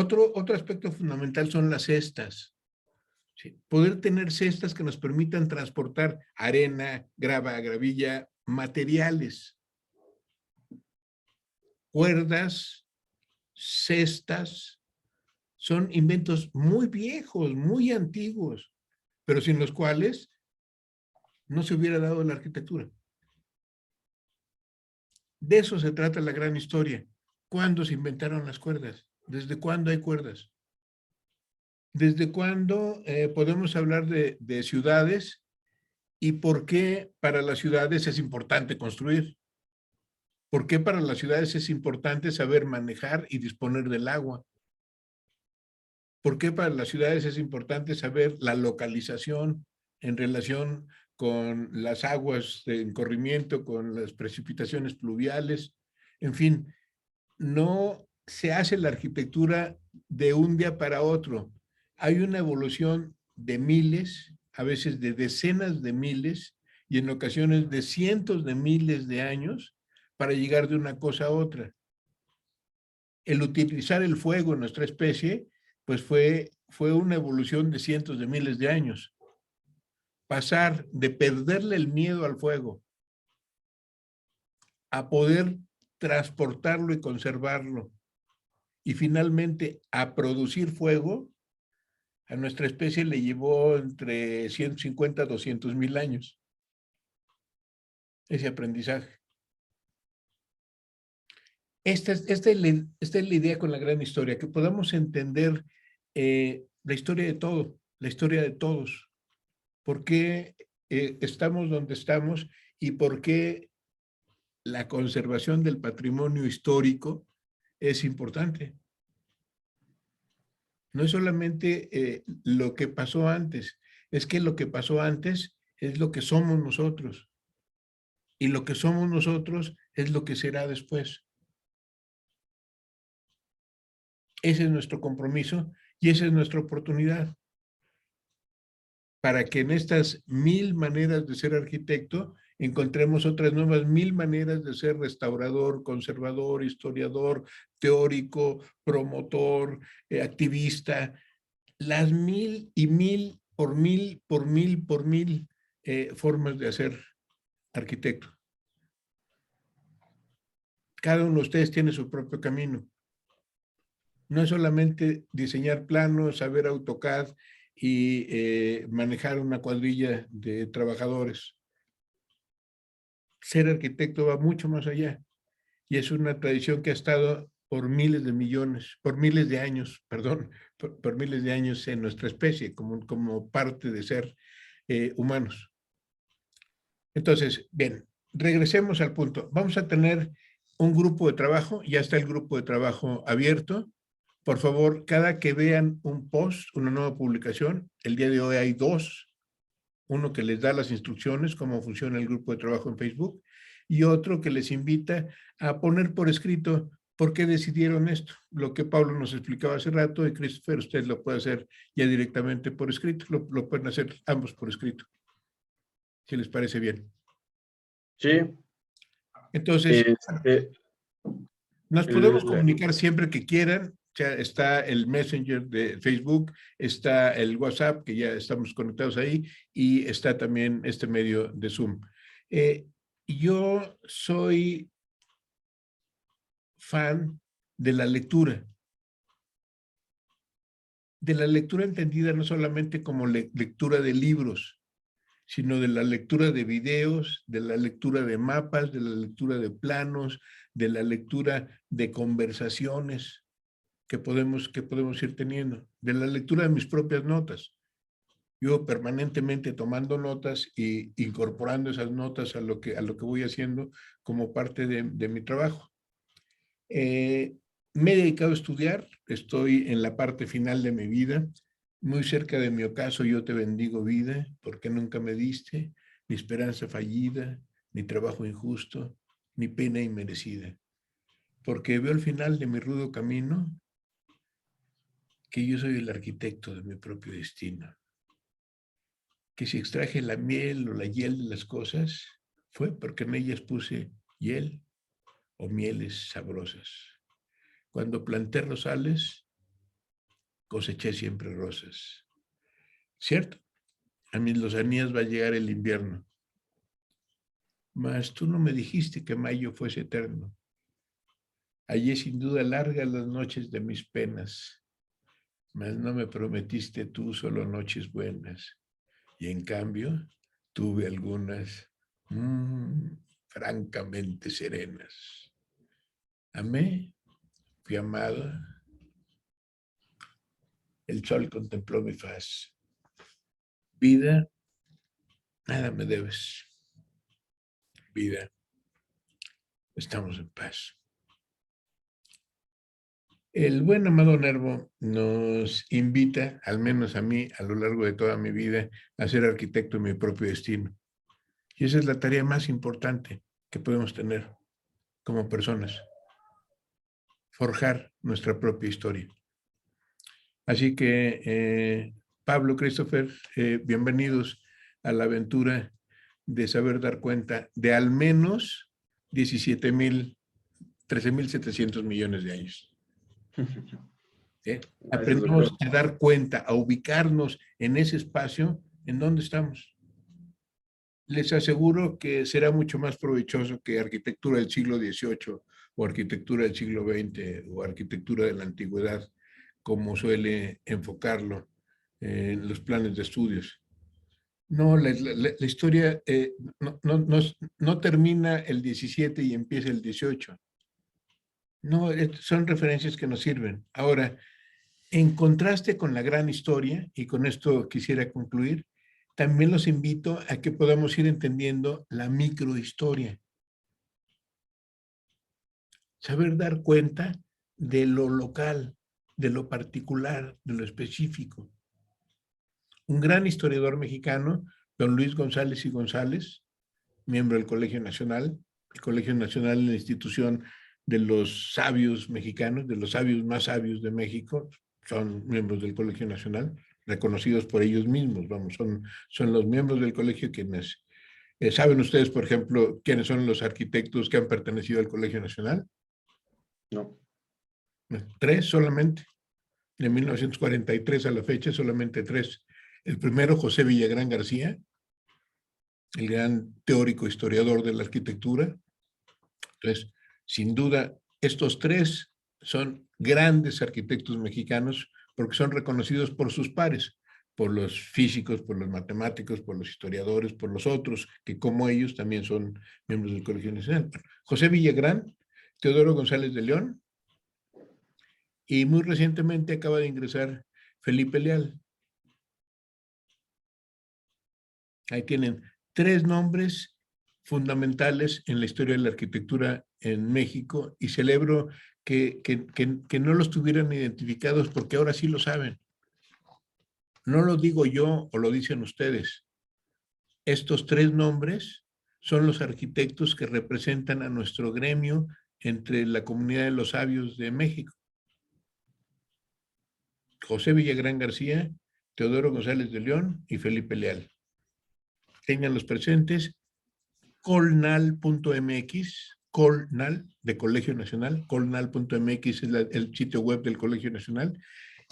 aspecto fundamental son las cestas. Sí, poder tener cestas que nos permitan transportar arena, grava, gravilla, materiales, cuerdas, cestas, son inventos muy viejos, muy antiguos, pero sin los cuales no se hubiera dado la arquitectura. De eso se trata la gran historia. ¿Cuándo se inventaron las cuerdas? ¿Desde cuándo hay cuerdas? ¿Desde cuándo podemos hablar de ciudades y por qué para las ciudades es importante construir? ¿Por qué para las ciudades es importante saber manejar y disponer del agua? ¿Por qué para las ciudades es importante saber la localización en relación con las aguas de corrimiento, con las precipitaciones pluviales? En fin, no se hace la arquitectura de un día para otro. Hay una evolución de miles, a veces de decenas de miles y en ocasiones de cientos de miles de años para llegar de una cosa a otra. El utilizar el fuego en nuestra especie, pues fue una evolución de cientos de miles de años. Pasar de perderle el miedo al fuego a poder transportarlo y conservarlo y finalmente a producir fuego, a nuestra especie le llevó entre 150 a 200,000 años ese aprendizaje. Esta es la idea con la gran historia, que podamos entender la historia de todo, la historia de todos. ¿Por qué estamos donde estamos y por qué la conservación del patrimonio histórico es importante? No es solamente lo que pasó antes, es que lo que pasó antes es lo que somos nosotros. Y lo que somos nosotros es lo que será después. Ese es nuestro compromiso y esa es nuestra oportunidad. Para que en estas 1000 maneras de ser arquitecto encontremos otras nuevas 1000 maneras de ser restaurador, conservador, historiador, teórico, promotor, activista. Las 1000 y 1000 por 1000 por 1000 por 1000 formas de hacer arquitecto. Cada uno de ustedes tiene su propio camino. No es solamente diseñar planos, saber AutoCAD y manejar una cuadrilla de trabajadores. Ser arquitecto va mucho más allá y es una tradición que ha estado por miles de millones, por miles de años, perdón, por miles de años en nuestra especie como parte de ser humanos. Entonces, bien, regresemos al punto. Vamos a tener un grupo de trabajo, ya está el grupo de trabajo abierto. Por favor, cada que vean un post, una nueva publicación, el día de hoy hay 2, uno que les da las instrucciones, cómo funciona el grupo de trabajo en Facebook, y otro que les invita a poner por escrito por qué decidieron esto. Lo que Pablo nos explicaba hace rato, y Christopher, usted lo puede hacer ya directamente por escrito, lo pueden hacer ambos por escrito, si les parece bien. Sí. Entonces, nos podemos comunicar siempre que quieran. O sea, está el Messenger de Facebook, está el WhatsApp, que ya estamos conectados ahí, y está también este medio de Zoom. Yo soy fan de la lectura entendida no solamente como lectura de libros, sino de la lectura de videos, de la lectura de mapas, de la lectura de planos, de la lectura de conversaciones que podemos ir teniendo, de la lectura de mis propias notas. Yo permanentemente tomando notas e incorporando esas notas a lo que voy haciendo como parte de mi trabajo. Me he dedicado a estudiar, estoy en la parte final de mi vida, muy cerca de mi ocaso. Yo te bendigo, vida, porque nunca me diste ni esperanza fallida, ni trabajo injusto, ni pena inmerecida. Porque veo al final de mi rudo camino que yo soy el arquitecto de mi propio destino. Que si extraje la miel o la hiel de las cosas, fue porque en ellas puse hiel o mieles sabrosas. Cuando planté rosales, coseché siempre rosas. ¿Cierto? A mis lozanías va a llegar el invierno. Mas tú no me dijiste que mayo fuese eterno. Hallé sin duda largas las noches de mis penas, mas no me prometiste tú solo noches buenas. Y en cambio, tuve algunas francamente serenas. Amé, fui amada. El sol contempló mi faz. Vida, nada me debes. Vida, estamos en paz. El buen Amado Nervo nos invita, al menos a mí, a lo largo de toda mi vida, a ser arquitecto de mi propio destino. Y esa es la tarea más importante que podemos tener como personas. Forjar nuestra propia historia. Así que, Pablo, Christopher, bienvenidos a la aventura de saber dar cuenta de al menos 13,700 millones de años. Aprendamos a dar cuenta, a ubicarnos en ese espacio en donde estamos. Les aseguro que será mucho más provechoso que arquitectura del siglo XVIII o arquitectura del siglo XX o arquitectura de la antigüedad, como suele enfocarlo en los planes de estudios. No, la historia no termina el 17 y empieza el 18. No, son referencias que nos sirven. Ahora, en contraste con la gran historia, y con esto quisiera concluir, también los invito a que podamos ir entendiendo la microhistoria. Saber dar cuenta de lo local, de lo particular, de lo específico. Un gran historiador mexicano, don Luis González y González, miembro del Colegio Nacional. El Colegio Nacional es la institución de los sabios mexicanos, de los sabios más sabios de México, son miembros del Colegio Nacional, reconocidos por ellos mismos, vamos, son los miembros del colegio quienes... ¿Saben ustedes, por ejemplo, quiénes son los arquitectos que han pertenecido al Colegio Nacional? No. 3 solamente. De 1943 a la fecha, solamente 3. El primero, José Villagrán García, el gran teórico historiador de la arquitectura. Entonces, sin duda, estos 3 son grandes arquitectos mexicanos porque son reconocidos por sus pares, por los físicos, por los matemáticos, por los historiadores, por los otros, que como ellos también son miembros del Colegio Nacional. José Villagrán, Teodoro González de León, y muy recientemente acaba de ingresar Felipe Leal. Ahí tienen 3 nombres fundamentales en la historia de la arquitectura en México y celebro que no los tuvieran identificados porque ahora sí lo saben. No lo digo yo o lo dicen ustedes. Estos 3 nombres son los arquitectos que representan a nuestro gremio entre la comunidad de los sabios de México. José Villagrán García, Teodoro González de León y Felipe Leal. Tengan los presentes. Colnal.mx, Colnal, de Colegio Nacional, colnal.mx es el sitio web del Colegio Nacional,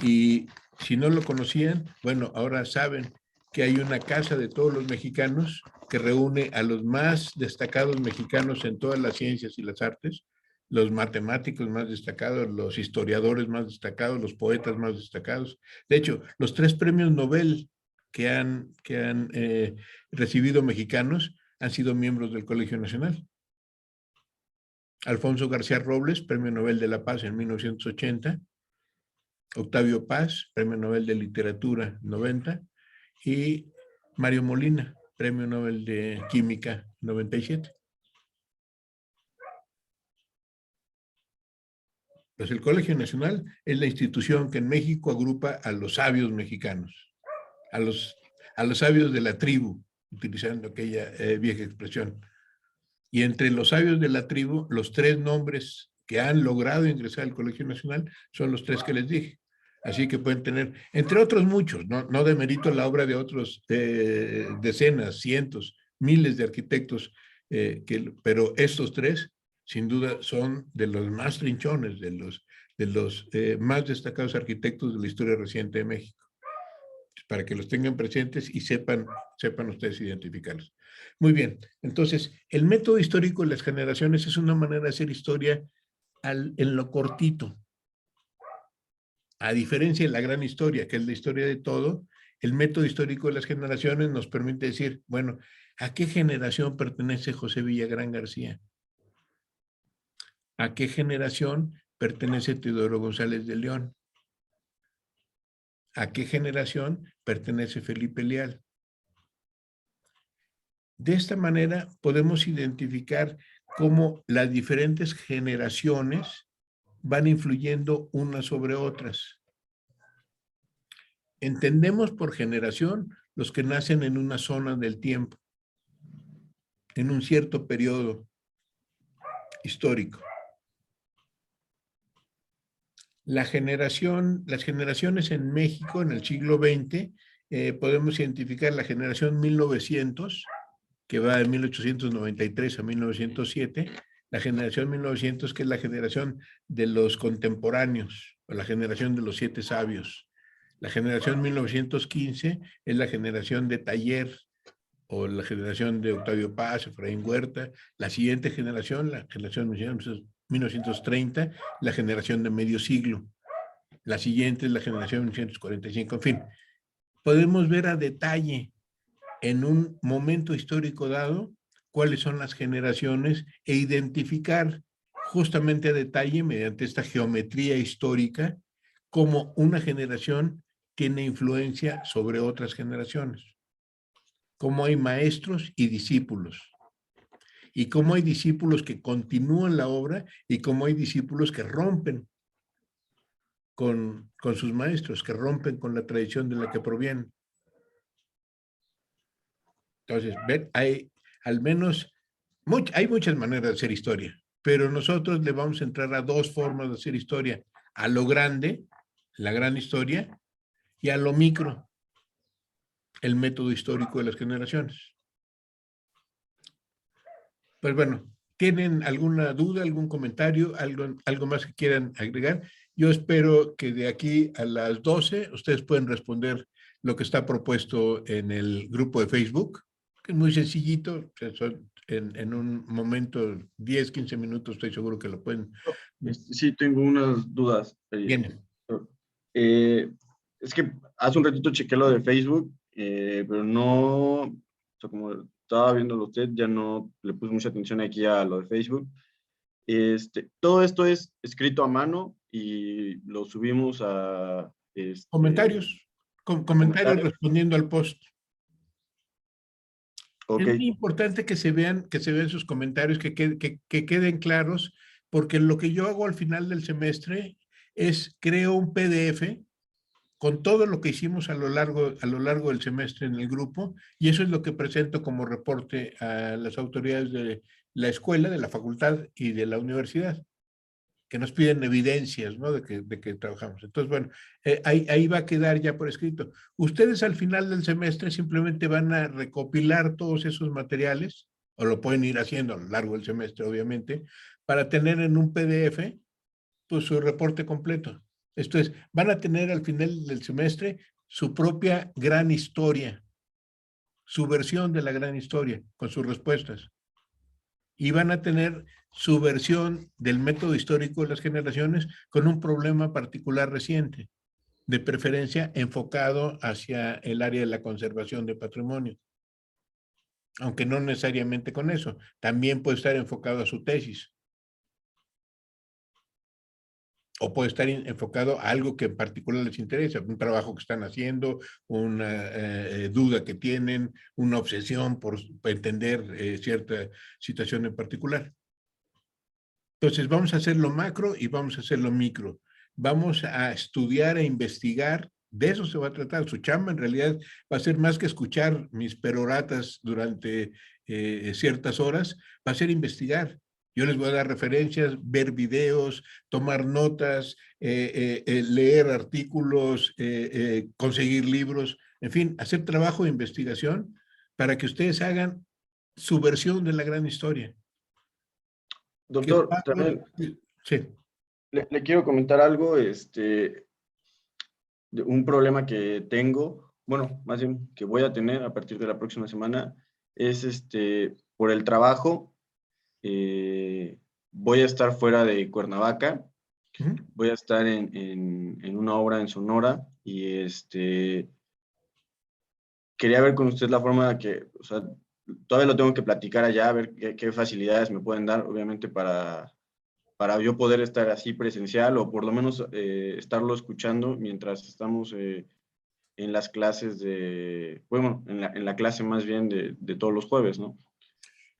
y si no lo conocían, bueno, ahora saben que hay una casa de todos los mexicanos que reúne a los más destacados mexicanos en todas las ciencias y las artes, los matemáticos más destacados, los historiadores más destacados, los poetas más destacados. De hecho, los 3 premios Nobel que han recibido mexicanos han sido miembros del Colegio Nacional. Alfonso García Robles, Premio Nobel de la Paz en 1980. Octavio Paz, Premio Nobel de Literatura 90. Y Mario Molina, Premio Nobel de Química 97. Pues el Colegio Nacional es la institución que en México agrupa a los sabios mexicanos, a los sabios de la tribu, utilizando aquella vieja expresión. Y entre los sabios de la tribu, los 3 nombres que han logrado ingresar al Colegio Nacional son los 3 que les dije. Así que pueden tener, entre otros muchos, no demerito la obra de otros decenas, cientos, miles de arquitectos, pero estos 3 sin duda son de los más trinchones, de los más destacados arquitectos de la historia reciente de México, para que los tengan presentes y sepan ustedes identificarlos. Muy bien, entonces, el método histórico de las generaciones es una manera de hacer historia en lo cortito. A diferencia de la gran historia, que es la historia de todo, el método histórico de las generaciones nos permite decir, bueno, ¿a qué generación pertenece José Villagrán García? ¿A qué generación pertenece Teodoro González de León? ¿A qué generación pertenece Felipe Leal? De esta manera podemos identificar cómo las diferentes generaciones van influyendo unas sobre otras. Entendemos por generación los que nacen en una zona del tiempo, en un cierto periodo histórico. Las generaciones en México en el siglo XX, podemos identificar la generación 1900, que va de 1893 a 1907, la generación 1900, que es la generación de los contemporáneos, o la generación de los 7 sabios. La generación 1915 es la generación de Taller, o la generación de Octavio Paz, Efraín Huerta. La siguiente generación, la generación 1930, la generación de medio siglo. La siguiente es la generación 1945. En fin, podemos ver a detalle en un momento histórico dado cuáles son las generaciones e identificar justamente a detalle mediante esta geometría histórica cómo una generación tiene influencia sobre otras generaciones, cómo hay maestros y discípulos, y cómo hay discípulos que continúan la obra y cómo hay discípulos que rompen con sus maestros, que rompen con la tradición de la que provienen. Entonces, ven, hay al menos, hay muchas maneras de hacer historia, pero nosotros le vamos a entrar a 2 formas de hacer historia: a lo grande, la gran historia, y a lo micro, el método histórico de las generaciones. Pues bueno, ¿tienen alguna duda, algún comentario, algo más que quieran agregar? Yo espero que de aquí a las 12 ustedes pueden responder lo que está propuesto en el grupo de Facebook, que es muy sencillito, en un momento, 10, 15 minutos, estoy seguro que lo pueden. Sí, tengo unas dudas. Bien. Es que hace un ratito chequé lo de Facebook, pero no, o sea, como estaba viéndolo usted, ya no le puse mucha atención aquí a lo de Facebook. Todo esto es escrito a mano y lo subimos a... Comentarios, comentarios respondiendo al post. Okay. Es muy importante que se vean sus comentarios, que queden claros, porque lo que yo hago al final del semestre es creo un PDF con todo lo que hicimos a lo largo del semestre en el grupo, y eso es lo que presento como reporte a las autoridades de la escuela, de la facultad y de la universidad, que nos piden evidencias, ¿no?, de que trabajamos. Entonces, bueno, ahí va a quedar ya por escrito. Ustedes al final del semestre simplemente van a recopilar todos esos materiales, o lo pueden ir haciendo a lo largo del semestre, obviamente, para tener en un PDF pues su reporte completo. Esto es, van a tener al final del semestre su propia gran historia, su versión de la gran historia, con sus respuestas. Y van a tener su versión del método histórico de las generaciones con un problema particular reciente. de preferencia enfocado hacia el área de la conservación de patrimonio. Aunque no necesariamente con eso, también puede estar enfocado a su tesis. O puede estar enfocado a algo que en particular les interesa, un trabajo que están haciendo, una duda que tienen, una obsesión por entender cierta situación en particular. Entonces, vamos a hacer lo macro y vamos a hacer lo micro. Vamos a estudiar e investigar, de eso se va a tratar. Su chamba en realidad va a ser más que escuchar mis peroratas durante ciertas horas, va a ser investigar. Yo les voy a dar referencias, ver videos, tomar notas, leer artículos, conseguir libros, en fin, hacer trabajo de investigación para que ustedes hagan su versión de la gran historia. Doctor, también Sí. le quiero comentar algo, de un problema que tengo, bueno, más bien que voy a tener a partir de la próxima semana, es por el trabajo. Voy a estar fuera de Cuernavaca, voy a estar en una obra en Sonora y quería ver con usted la forma de que, o sea, todavía lo tengo que platicar allá, a ver qué facilidades me pueden dar, obviamente, para yo poder estar así presencial o por lo menos estarlo escuchando mientras estamos en las clases bueno, en la clase más bien de todos los jueves, ¿no?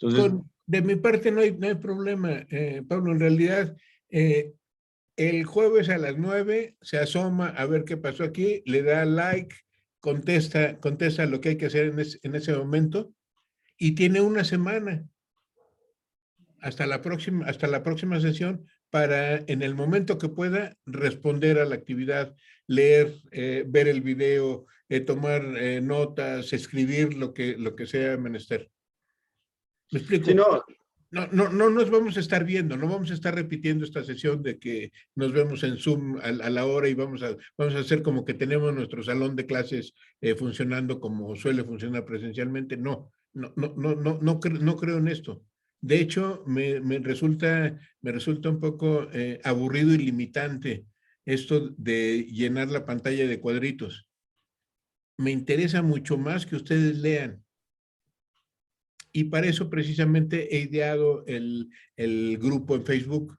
Entonces, De mi parte no hay problema, Pablo. En realidad, el jueves a las 9 se asoma a ver qué pasó aquí, le da like, contesta lo que hay que hacer en ese momento y tiene una semana hasta la próxima sesión para, en el momento que pueda, responder a la actividad, leer, ver el video, tomar notas, escribir lo que sea menester. ¿Me explico? sí, no. No nos vamos a estar viendo, no vamos a estar repitiendo esta sesión de que nos vemos en Zoom a la hora y vamos a hacer como que tenemos nuestro salón de clases funcionando como suele funcionar presencialmente. No creo en esto. De hecho, me resulta un poco aburrido y limitante esto de llenar la pantalla de cuadritos. Me interesa mucho más que ustedes lean. Y para eso precisamente he ideado el grupo en Facebook.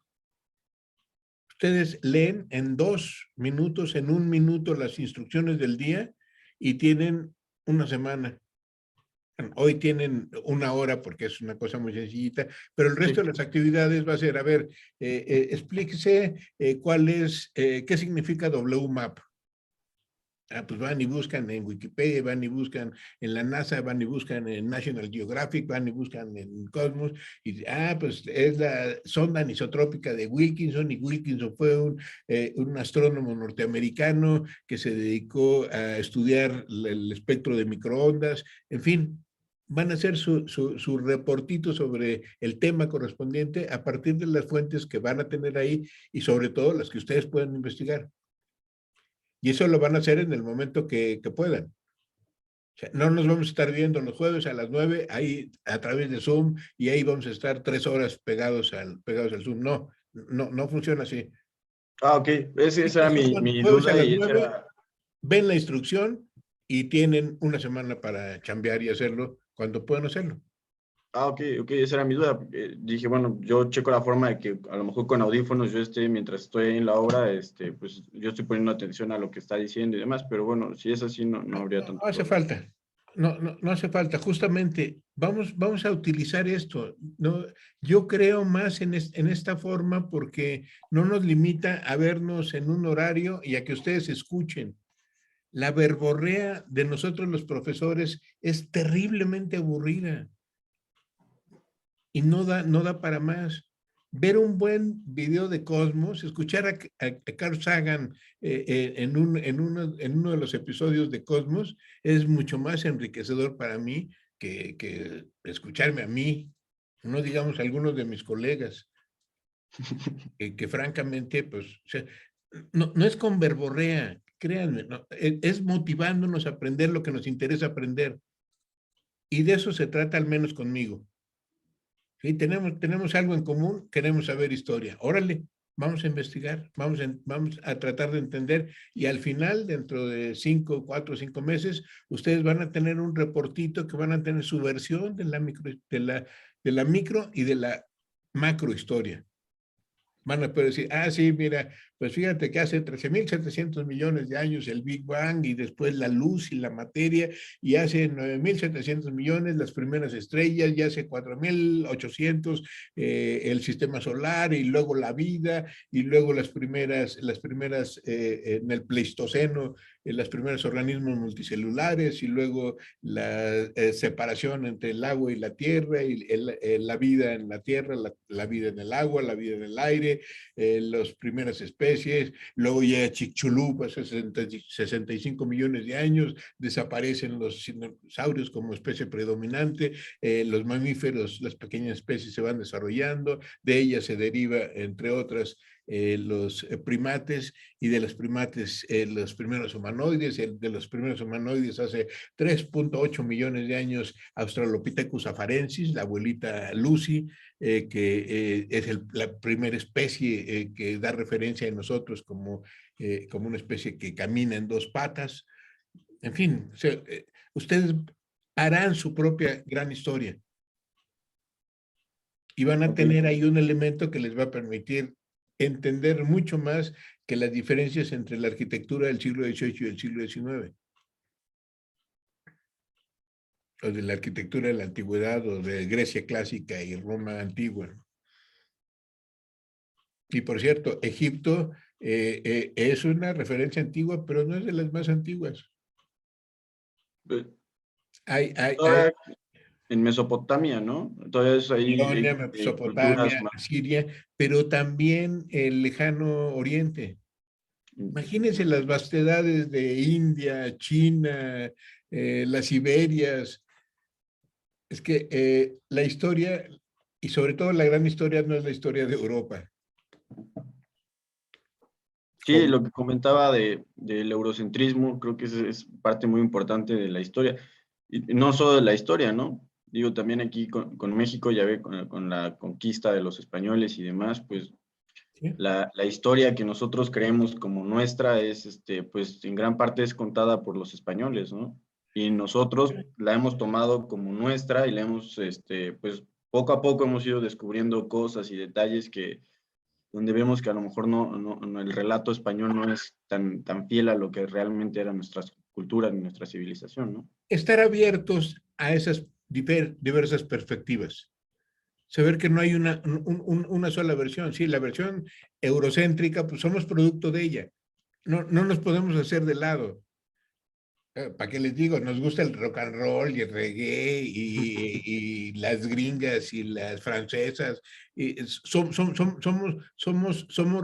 Ustedes leen en 2 minutos, en 1 minuto las instrucciones del día y tienen una semana. Hoy tienen 1 hora porque es una cosa muy sencillita, pero el resto de las actividades va a ser, a ver, explíquese qué significa WMAP. Pues van y buscan en Wikipedia, van y buscan en la NASA, van y buscan en National Geographic, van y buscan en Cosmos, y pues es la sonda anisotrópica de Wilkinson, y Wilkinson fue un astrónomo norteamericano que se dedicó a estudiar el espectro de microondas, en fin, van a hacer su reportito sobre el tema correspondiente a partir de las fuentes que van a tener ahí y sobre todo las que ustedes pueden investigar. Y eso lo van a hacer en el momento que puedan. O sea, no nos vamos a estar viendo los jueves a las 9, ahí a través de Zoom, y ahí vamos a estar 3 horas pegados al Zoom. No funciona así. Ok, esa era mi Jueves a duda las y 9, ven la instrucción y tienen una semana para chambear y hacerlo cuando puedan hacerlo. ok, esa era mi duda. Dije, bueno, yo checo la forma de que a lo mejor con audífonos yo mientras estoy en la obra, pues yo estoy poniendo atención a lo que está diciendo y demás, pero bueno, si es así, no habría tanto No hace problema. falta. No hace falta. Justamente vamos a utilizar esto. ¿No? Yo creo más en esta forma porque no nos limita a vernos en un horario y a que ustedes escuchen. La verborrea de nosotros los profesores es terriblemente aburrida y no da para más. Ver un buen video de Cosmos, escuchar a Carl Sagan en uno de los episodios de Cosmos es mucho más enriquecedor para mí que escucharme a mí, no digamos algunos de mis colegas, que francamente, pues, o sea, no es con verborrea, créanme, es motivándonos a aprender lo que nos interesa aprender. Y de eso se trata al menos conmigo. Sí, tenemos algo en común, queremos saber historia. Órale, vamos a investigar, vamos a tratar de entender y al final, dentro de 4 o 5 meses, ustedes van a tener un reportito que van a tener su versión de la micro y de la macro historia. Van a poder decir, sí, mira, pues fíjate que hace 13.700 millones de años el Big Bang y después la luz y la materia, y hace 9.700 millones las primeras estrellas, y hace 4.800 el sistema solar, y luego la vida, y luego las primeras en el Pleistoceno, los primeros organismos multicelulares, y luego la separación entre el agua y la tierra, y la vida en la tierra, la vida en el agua, la vida en el aire, las primeras especies, luego llega Chicxulub hace 65 millones de años, desaparecen los dinosaurios como especie predominante, los mamíferos, las pequeñas especies se van desarrollando, de ellas se deriva, entre otras, los primates, y de los primates los primeros humanoides, de los primeros humanoides hace 3.8 millones de años Australopithecus afarensis, la abuelita Lucy, que es la primera especie que da referencia a nosotros como una especie que camina en 2 patas. En fin, ustedes harán su propia gran historia y van a tener ahí un elemento que les va a permitir entender mucho más que las diferencias entre la arquitectura del siglo XVIII y del siglo XIX. O de la arquitectura de la antigüedad, o de Grecia clásica y Roma antigua. Y por cierto, Egipto es una referencia antigua, pero no es de las más antiguas. En Mesopotamia, ¿no? Entonces ahí Babilonia, culturas Mesopotamia, más. Siria, pero también el lejano oriente. Imagínense las vastedades de India, China, las Siberias. Es que la historia, y sobre todo la gran historia, no es la historia de Europa. Sí, lo que comentaba del eurocentrismo, creo que es parte muy importante de la historia. Y no solo de la historia, ¿no? Digo, también aquí con México, ya ve, con la conquista de los españoles y demás, pues ¿Sí? la historia que nosotros creemos como nuestra es, pues en gran parte es contada por los españoles, ¿no? Y nosotros la hemos tomado como nuestra y la hemos, pues poco a poco hemos ido descubriendo cosas y detalles donde vemos que a lo mejor el relato español no es tan fiel a lo que realmente era nuestra cultura ni nuestra civilización, ¿no? Estar abiertos a esas diversas perspectivas. Saber que no hay una sola versión. Sí, la versión eurocéntrica, pues somos producto de ella. No nos podemos hacer de lado. ¿Para qué les digo? Nos gusta el rock and roll y el reggae y las gringas y las francesas. Y somos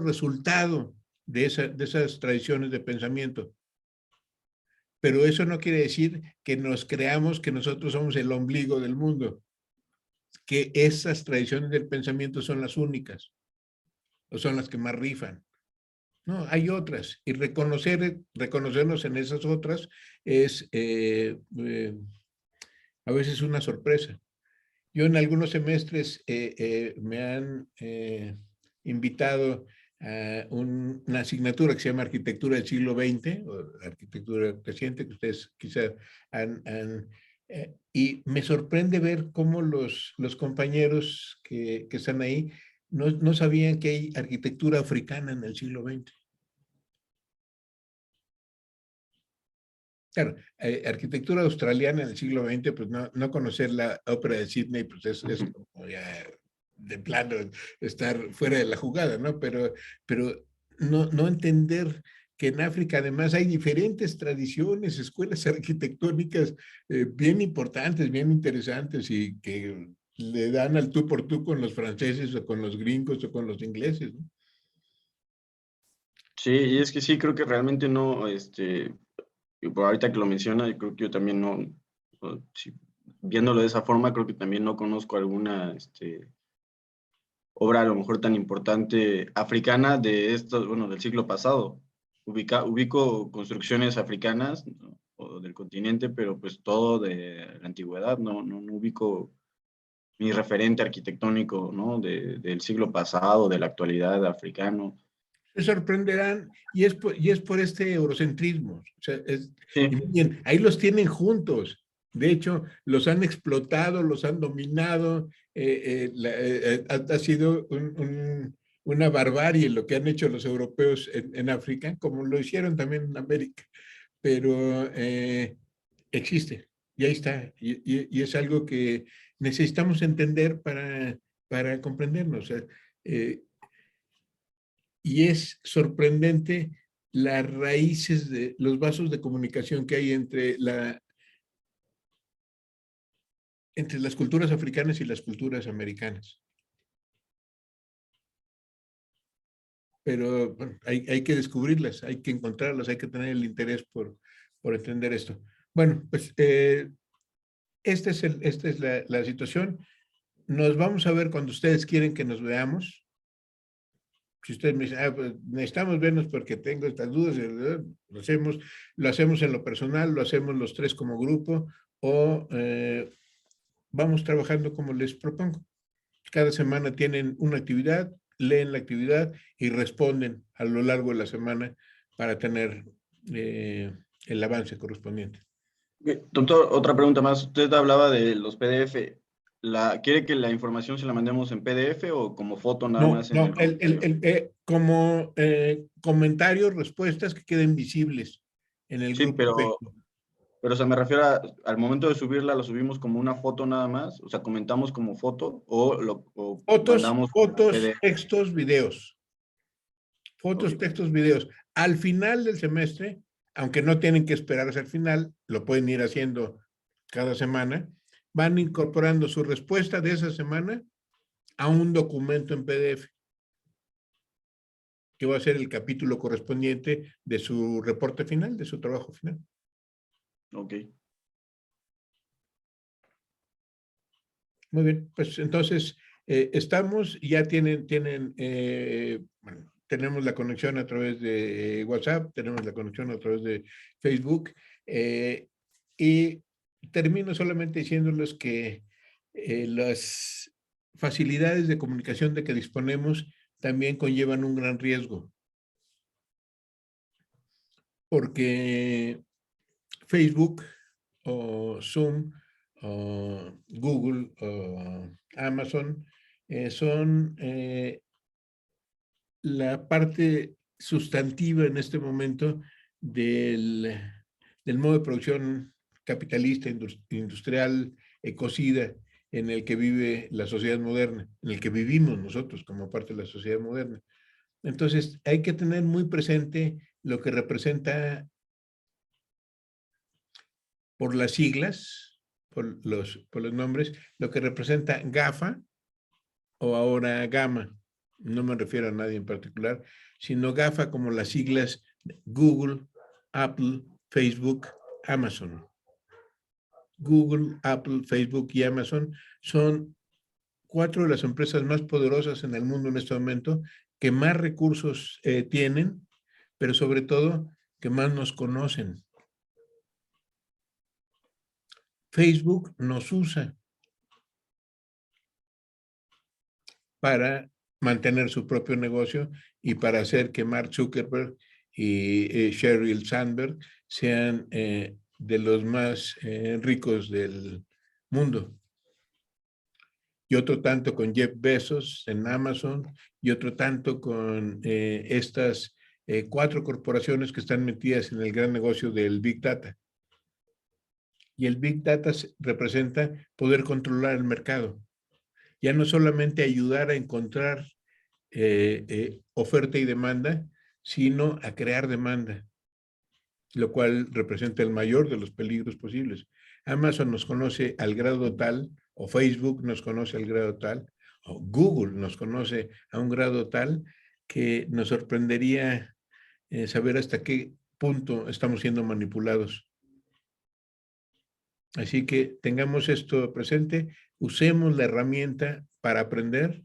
resultado de esas tradiciones de pensamiento. Pero eso no quiere decir que nos creamos que nosotros somos el ombligo del mundo, que esas tradiciones del pensamiento son las únicas o son las que más rifan. No, hay otras, y reconocernos en esas otras es a veces una sorpresa. Yo en algunos semestres me han invitado a una asignatura que se llama Arquitectura del siglo XX, o Arquitectura reciente, que ustedes quizás y me sorprende ver cómo los compañeros que están ahí no sabían que hay arquitectura africana en el siglo XX. Claro, arquitectura australiana en el siglo XX, pues no conocer la ópera de Sydney, pues es como ya de plano estar fuera de la jugada, ¿no? Pero no entender que en África además hay diferentes tradiciones, escuelas arquitectónicas bien importantes, bien interesantes, y que le dan al tú por tú con los franceses o con los gringos o con los ingleses, ¿no? Sí, y es que sí, creo que realmente no, y por ahorita que lo menciona, yo creo que yo también viéndolo de esa forma, creo que también no conozco alguna obra a lo mejor tan importante africana del siglo pasado. Ubico construcciones africanas, ¿no? O del continente, pero pues todo de la antigüedad, no ubico mi referente arquitectónico, ¿no? Del siglo pasado, de la actualidad africano. Se sorprenderán y es por este eurocentrismo. O sea, Sí, y miren, ahí los tienen juntos. De hecho, los han explotado, los han dominado. Ha sido una barbarie lo que han hecho los europeos en África, como lo hicieron también en América. Pero existe y ahí está. Y es algo que necesitamos entender para comprendernos. O sea, y es sorprendente las raíces de los vasos de comunicación que hay entre las culturas africanas y las culturas americanas. Pero bueno, hay que descubrirlas, hay que encontrarlas, hay que tener el interés por entender esto. Bueno, pues esta es la situación. Nos vamos a ver cuando ustedes quieren que nos veamos. Si ustedes me dicen, pues necesitamos vernos porque tengo estas dudas, lo hacemos en lo personal, lo hacemos los tres como grupo o vamos trabajando como les propongo. Cada semana tienen una actividad, leen la actividad y responden a lo largo de la semana para tener el avance correspondiente. Doctor, otra pregunta más. Usted hablaba de los PDF. ¿Quiere que la información se la mandemos en PDF o como foto nada No, más en no, el comentario? como comentarios, respuestas que queden visibles en el Sí, grupo pero, Facebook. o sea, me refiero al momento de subirla, ¿lo subimos como una foto nada más? O sea, ¿comentamos como foto o mandamos como Fotos, PDF? textos, videos. Fotos, Ok. textos, videos. Al final del semestre, aunque no tienen que esperar hasta el final, lo pueden ir haciendo cada semana, van incorporando su respuesta de esa semana a un documento en PDF, que va a ser el capítulo correspondiente de su reporte final, de su trabajo final. Ok. Muy bien, pues entonces estamos, ya bueno, tenemos la conexión a través de WhatsApp, tenemos la conexión a través de Facebook y termino solamente diciéndoles que las facilidades de comunicación de que disponemos también conllevan un gran riesgo, porque Facebook o Zoom o Google o Amazon son la parte sustantiva en este momento del modo de producción capitalista, industrial, ecocida, en el que vive la sociedad moderna, en el que vivimos nosotros como parte de la sociedad moderna. Entonces, hay que tener muy presente lo que representa por las siglas, por los nombres, lo que representa GAFA o ahora GAMA. No me refiero a nadie en particular, sino GAFA como las siglas Google, Apple, Facebook, Amazon. Google, Apple, Facebook y Amazon son 4 de las empresas más poderosas en el mundo en este momento, que más recursos tienen, pero sobre todo que más nos conocen. Facebook nos usa para mantener su propio negocio y para hacer que Mark Zuckerberg y Sheryl Sandberg sean de los más ricos del mundo. Y otro tanto con Jeff Bezos en Amazon y otro tanto con estas 4 corporaciones que están metidas en el gran negocio del Big Data. Y el Big Data representa poder controlar el mercado. Ya no solamente ayudar a encontrar oferta y demanda, sino a crear demanda, lo cual representa el mayor de los peligros posibles. Amazon nos conoce al grado tal, o Facebook nos conoce al grado tal, o Google nos conoce a un grado tal, que nos sorprendería saber hasta qué punto estamos siendo manipulados. Así que tengamos esto presente, usemos la herramienta para aprender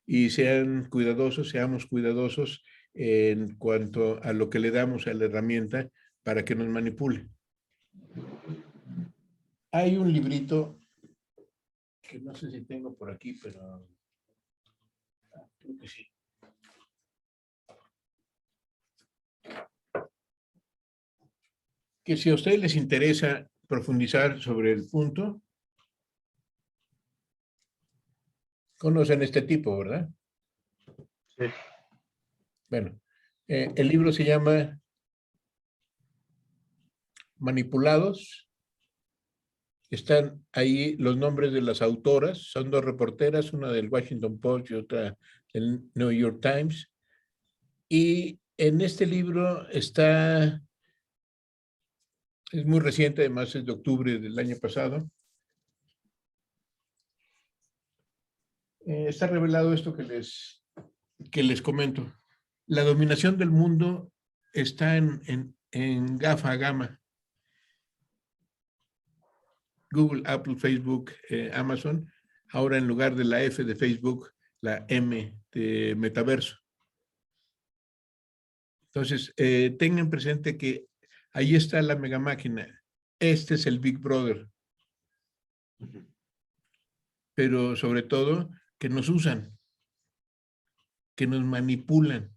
y seamos cuidadosos en cuanto a lo que le damos a la herramienta para que nos manipule. Hay un librito que no sé si tengo por aquí, pero creo que sí. Que si a ustedes les interesa profundizar sobre el punto, conocen este tipo, ¿verdad? Sí. Bueno, el libro se llama Manipulados. Están ahí los nombres de las autoras, son dos reporteras, una del Washington Post y otra del New York Times. Y en este libro está, es muy reciente, además es de octubre del año pasado. Está revelado esto que les comento. La dominación del mundo está en GAFA, Gama. Google, Apple, Facebook, Amazon. Ahora en lugar de la F de Facebook, la M de metaverso. Entonces, tengan presente que ahí está la mega máquina. Este es el Big Brother. Pero sobre todo, que nos usan, que nos manipulan.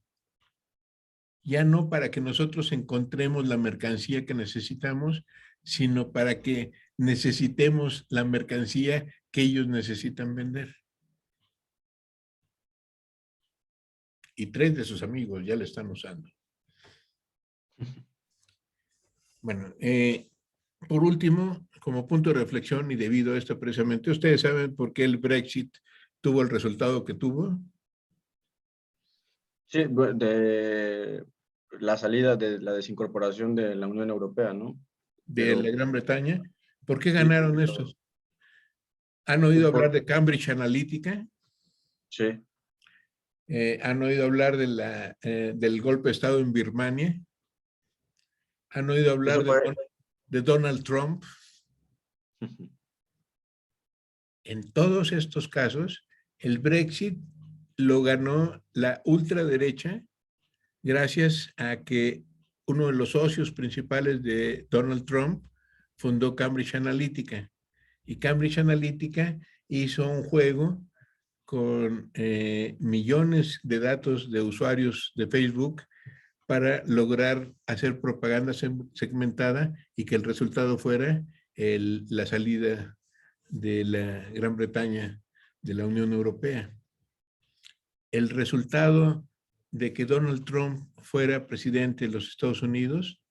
Ya no para que nosotros encontremos la mercancía que necesitamos, sino para que necesitemos la mercancía que ellos necesitan vender. Y 3 de sus amigos ya la están usando. Bueno, por último, como punto de reflexión y debido a esto precisamente, ¿ustedes saben por qué el Brexit tuvo el resultado que tuvo? Sí, de la salida de la desincorporación de la Unión Europea, ¿no? De Pero la Gran Bretaña. ¿Por qué sí, ganaron estos? ¿Han oído hablar de Cambridge Analytica? sí. ¿Han oído hablar del golpe de Estado en Birmania? ¿Han oído hablar Eso fue. de Donald Trump? En todos estos casos, el Brexit lo ganó la ultraderecha gracias a que uno de los socios principales de Donald Trump fundó Cambridge Analytica. Y Cambridge Analytica hizo un juego con millones de datos de usuarios de Facebook para lograr hacer propaganda segmentada y que el resultado fuera la salida de la Gran Bretaña de la Unión Europea. El resultado de que Donald Trump fuera presidente de los Estados Unidos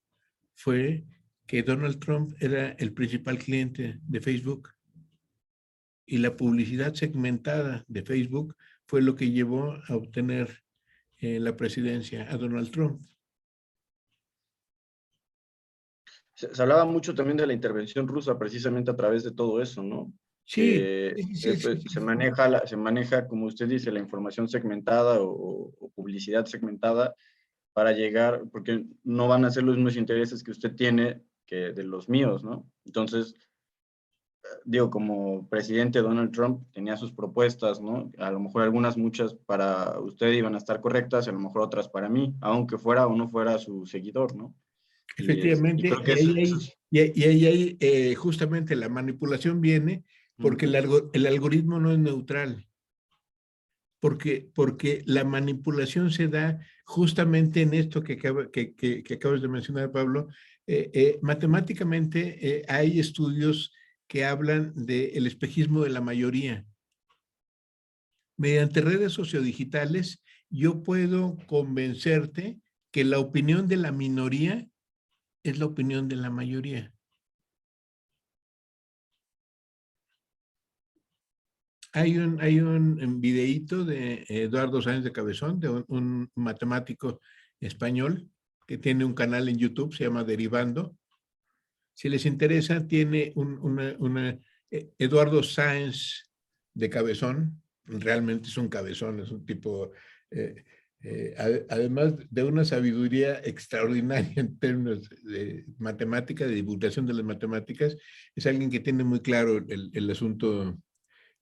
fue que Donald Trump era el principal cliente de Facebook y la publicidad segmentada de Facebook fue lo que llevó a obtener la presidencia a Donald Trump. Se hablaba mucho también de la intervención rusa precisamente a través de todo eso, ¿no? Sí, Sí. Se maneja, como usted dice, la información segmentada o publicidad segmentada para llegar, porque no van a ser los mismos intereses que usted tiene que de los míos, ¿no? Entonces, digo, como presidente Donald Trump tenía sus propuestas, ¿no? A lo mejor algunas, muchas para usted iban a estar correctas, a lo mejor otras para mí, aunque fuera o no fuera su seguidor, ¿no? Y efectivamente, creo que eso es... y ahí justamente la manipulación viene porque el algoritmo no es neutral, porque la manipulación se da justamente en esto que acabas de mencionar, Pablo. Matemáticamente hay estudios que hablan del espejismo de la mayoría. Mediante redes sociodigitales, yo puedo convencerte que la opinión de la minoría es la opinión de la mayoría. Hay un videíto de Eduardo Sáenz de Cabezón, de un matemático español que tiene un canal en YouTube, se llama Derivando. Si les interesa, tiene Eduardo Sáenz de Cabezón, realmente es un cabezón, es un tipo, además de una sabiduría extraordinaria en términos de matemática, de divulgación de las matemáticas, es alguien que tiene muy claro el asunto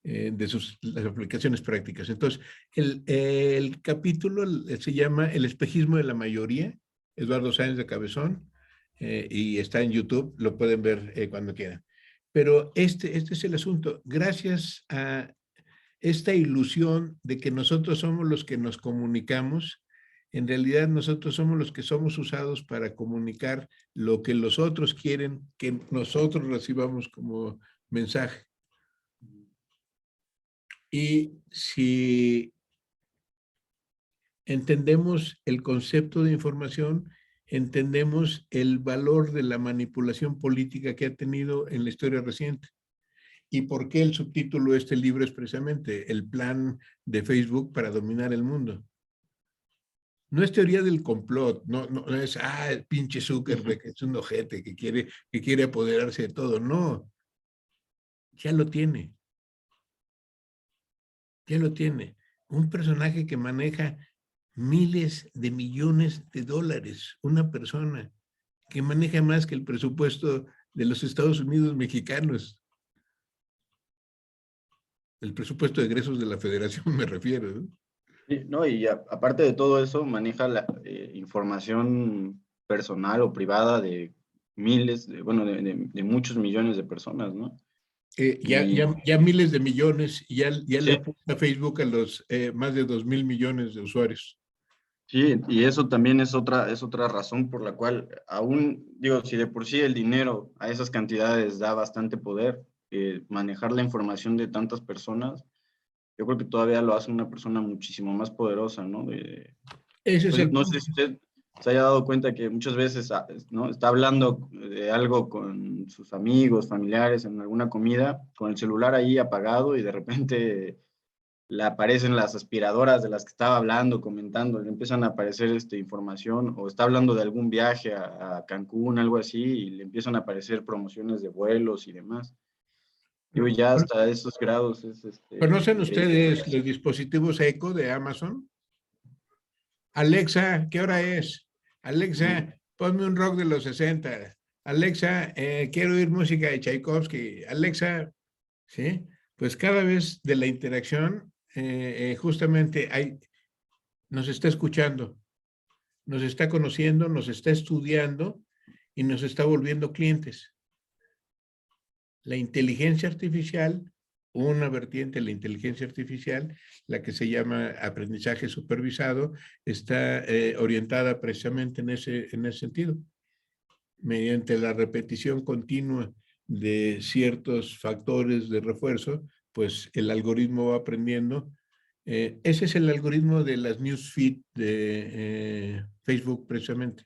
de las aplicaciones prácticas. Entonces, el capítulo se llama El espejismo de la mayoría, Eduardo Sáenz de Cabezón, y está en YouTube, lo pueden ver cuando quieran. Pero este es el asunto. Gracias a esta ilusión de que nosotros somos los que nos comunicamos, en realidad nosotros somos los que somos usados para comunicar lo que los otros quieren que nosotros recibamos como mensaje. Y si entendemos el concepto de información, entendemos el valor de la manipulación política que ha tenido en la historia reciente. ¿Y por qué el subtítulo de este libro es precisamente el plan de Facebook para dominar el mundo? No es teoría del complot, no es, el pinche Zuckerberg es un ojete que quiere apoderarse de todo. No, ya lo tiene. Ya lo tiene. Un personaje que maneja miles de millones de dólares, una persona que maneja más que el presupuesto de los Estados Unidos mexicanos. El presupuesto de egresos de la federación me refiero, ¿no? Sí, no, y aparte de todo eso, maneja la información personal o privada de miles, de muchos millones de personas, ¿no? Ya miles de millones, ya le Sí, apunta Facebook a los más de 2,000 millones de usuarios. sí, y eso también es otra razón por la cual aún, digo, si de por sí el dinero a esas cantidades da bastante poder, manejar la información de tantas personas, yo creo que todavía lo hace una persona muchísimo más poderosa, ¿no? Ese es Pues el no punto. sé si usted se haya dado cuenta que muchas veces, ¿no? Está hablando de algo con sus amigos, familiares, en alguna comida, con el celular ahí apagado y de repente le aparecen las aspiradoras de las que estaba hablando, comentando, le empiezan a aparecer información, o está hablando de algún viaje a Cancún, algo así, y le empiezan a aparecer promociones de vuelos y demás. Yo ya hasta esos grados es ¿Conocen es ustedes los dispositivos Echo de Amazon? Alexa, ¿qué hora es? Alexa, ponme un rock de los 60. Alexa, quiero oír música de Tchaikovsky. Alexa, ¿sí? Pues cada vez de la interacción, justamente nos está escuchando, nos está conociendo, nos está estudiando y nos está volviendo clientes. La inteligencia artificial, una vertiente de la inteligencia artificial, la que se llama aprendizaje supervisado, está orientada precisamente en ese sentido. Mediante la repetición continua de ciertos factores de refuerzo, pues el algoritmo va aprendiendo. Ese es el algoritmo de las newsfeed de Facebook precisamente.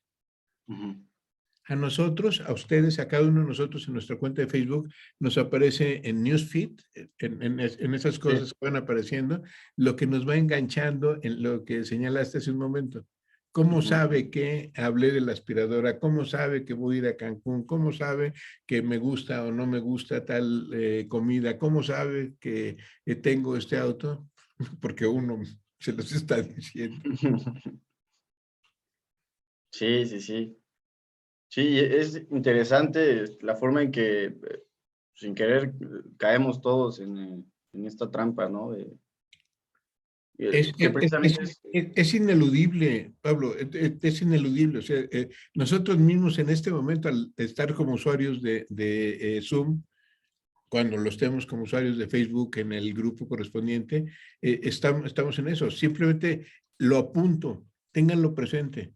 A nosotros, a ustedes, a cada uno de nosotros en nuestra cuenta de Facebook, nos aparece en newsfeed, en esas cosas que van apareciendo, lo que nos va enganchando en lo que señalaste hace un momento. ¿Cómo sabe que hablé de la aspiradora? ¿Cómo sabe que voy a ir a Cancún? ¿Cómo sabe que me gusta o no me gusta tal comida? ¿Cómo sabe que tengo este auto? Porque uno se los está diciendo. Sí, sí, sí. Sí, es interesante la forma en que, sin querer, caemos todos en esta trampa, ¿no? Que precisamente Es ineludible, Pablo, es ineludible. O sea, nosotros mismos en este momento, al estar como usuarios de Zoom, cuando lo estemos como usuarios de Facebook en el grupo correspondiente, estamos en eso. Simplemente lo apunto, ténganlo presente.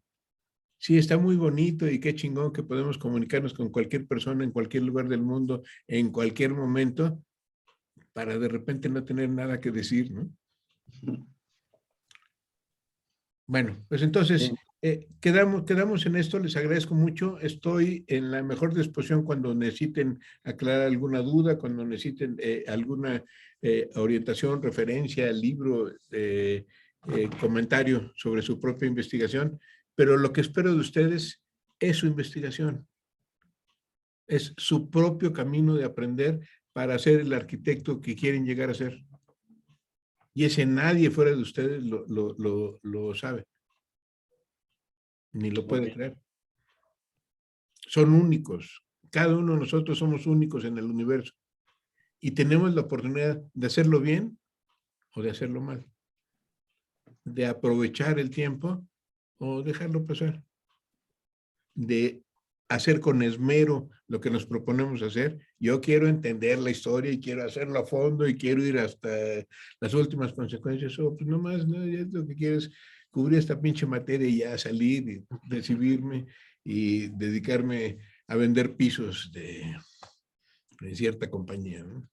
Sí, está muy bonito y qué chingón que podemos comunicarnos con cualquier persona en cualquier lugar del mundo, en cualquier momento, para de repente no tener nada que decir, ¿no? Bueno, pues entonces quedamos en esto. Les agradezco mucho. Estoy en la mejor disposición cuando necesiten aclarar alguna duda, cuando necesiten alguna orientación, referencia, libro, comentario sobre su propia investigación. Pero lo que espero de ustedes es su investigación. Es su propio camino de aprender para ser el arquitecto que quieren llegar a ser. Y ese nadie fuera de ustedes lo sabe, ni lo puede creer. Son únicos. Cada uno de nosotros somos únicos en el universo. Y tenemos la oportunidad de hacerlo bien o de hacerlo mal. De aprovechar el tiempo o dejarlo pasar. De hacer con esmero lo que nos proponemos hacer. Yo quiero entender la historia y quiero hacerlo a fondo y quiero ir hasta las últimas consecuencias. O pues nomás, ¿no? Ya lo que quiero es cubrir esta pinche materia y ya salir y recibirme y dedicarme a vender pisos de cierta compañía, ¿no?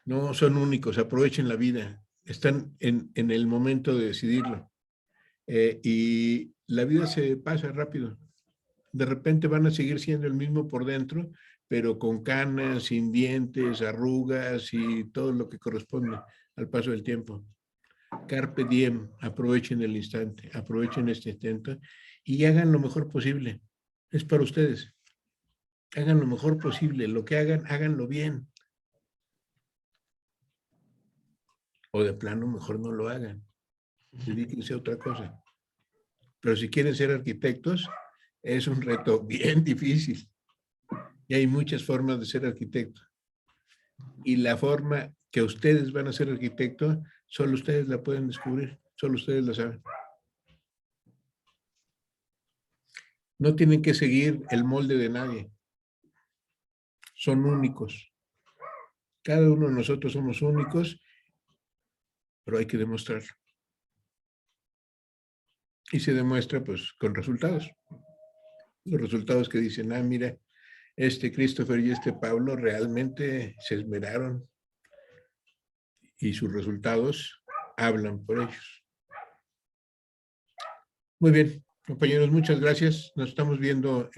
No son únicos, aprovechen la vida. Están en el momento de decidirlo. Y la vida se pasa rápido. De repente van a seguir siendo el mismo por dentro, pero con canas, sin dientes, arrugas y todo lo que corresponde al paso del tiempo. Carpe diem, aprovechen el instante, aprovechen este intento y hagan lo mejor posible. Es para ustedes. Hagan lo mejor posible. Lo que hagan, háganlo bien. O de plano, mejor no lo hagan. Dedíquense a otra cosa. Pero si quieren ser arquitectos, es un reto bien difícil. Y hay muchas formas de ser arquitecto. Y la forma que ustedes van a ser arquitecto, solo ustedes la pueden descubrir. Solo ustedes la saben. No tienen que seguir el molde de nadie. Son únicos. Cada uno de nosotros somos únicos, pero hay que demostrarlo. Y se demuestra, pues, con resultados. Los resultados que dicen, ah, mira, este Christopher y este Pablo realmente se esmeraron y sus resultados hablan por ellos. Muy bien, compañeros, muchas gracias. Nos estamos viendo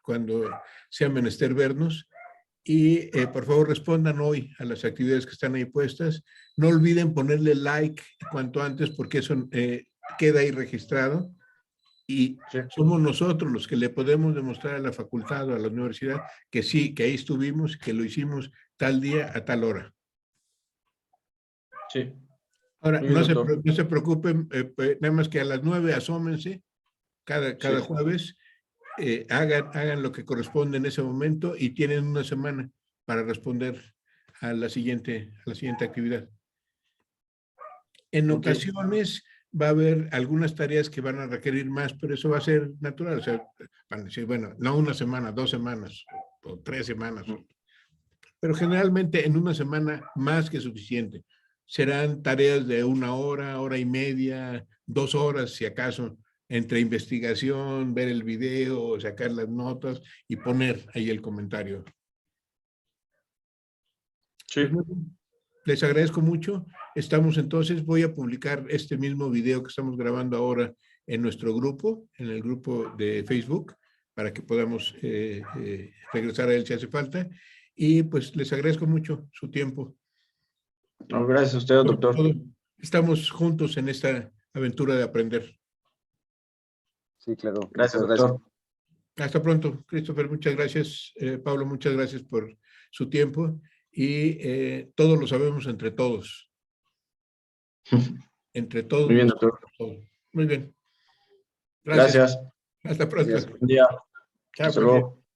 cuando sea menester vernos. Y por favor respondan hoy a las actividades que están ahí puestas. No olviden ponerle like cuanto antes porque eso queda ahí registrado. Y somos nosotros los que le podemos demostrar a la facultad o a la universidad que sí, que ahí estuvimos, que lo hicimos tal día a tal hora. Sí. Ahora, Muy bien, no se preocupen, nada más que a las 9 asómense cada Sí. jueves, hagan lo que corresponde en ese momento y tienen una semana para responder a la siguiente actividad. En Ok. ocasiones va a haber algunas tareas que van a requerir más, pero eso va a ser natural. O sea, van a decir, bueno, no una semana, 2 semanas o 3 semanas, pero generalmente en una semana más que suficiente. Serán tareas de 1 hora, hora y media, 2 horas, si acaso, entre investigación, ver el video, sacar las notas y poner ahí el comentario. Sí. Pues, les agradezco mucho. Estamos entonces, voy a publicar este mismo video que estamos grabando ahora en nuestro grupo, en el grupo de Facebook, para que podamos regresar a él si hace falta. Y pues les agradezco mucho su tiempo. No, gracias a usted, doctor. Estamos juntos en esta aventura de aprender. Sí, claro. Gracias, Muchas doctor. Hasta pronto, Christopher. Muchas gracias. Pablo, muchas gracias por su tiempo. Y todos lo sabemos entre todos. Entre todos. Muy bien, doctor. Todos. Muy bien. Gracias. Hasta pronto. Gracias. Buen día. Chao, Hasta buen día. luego.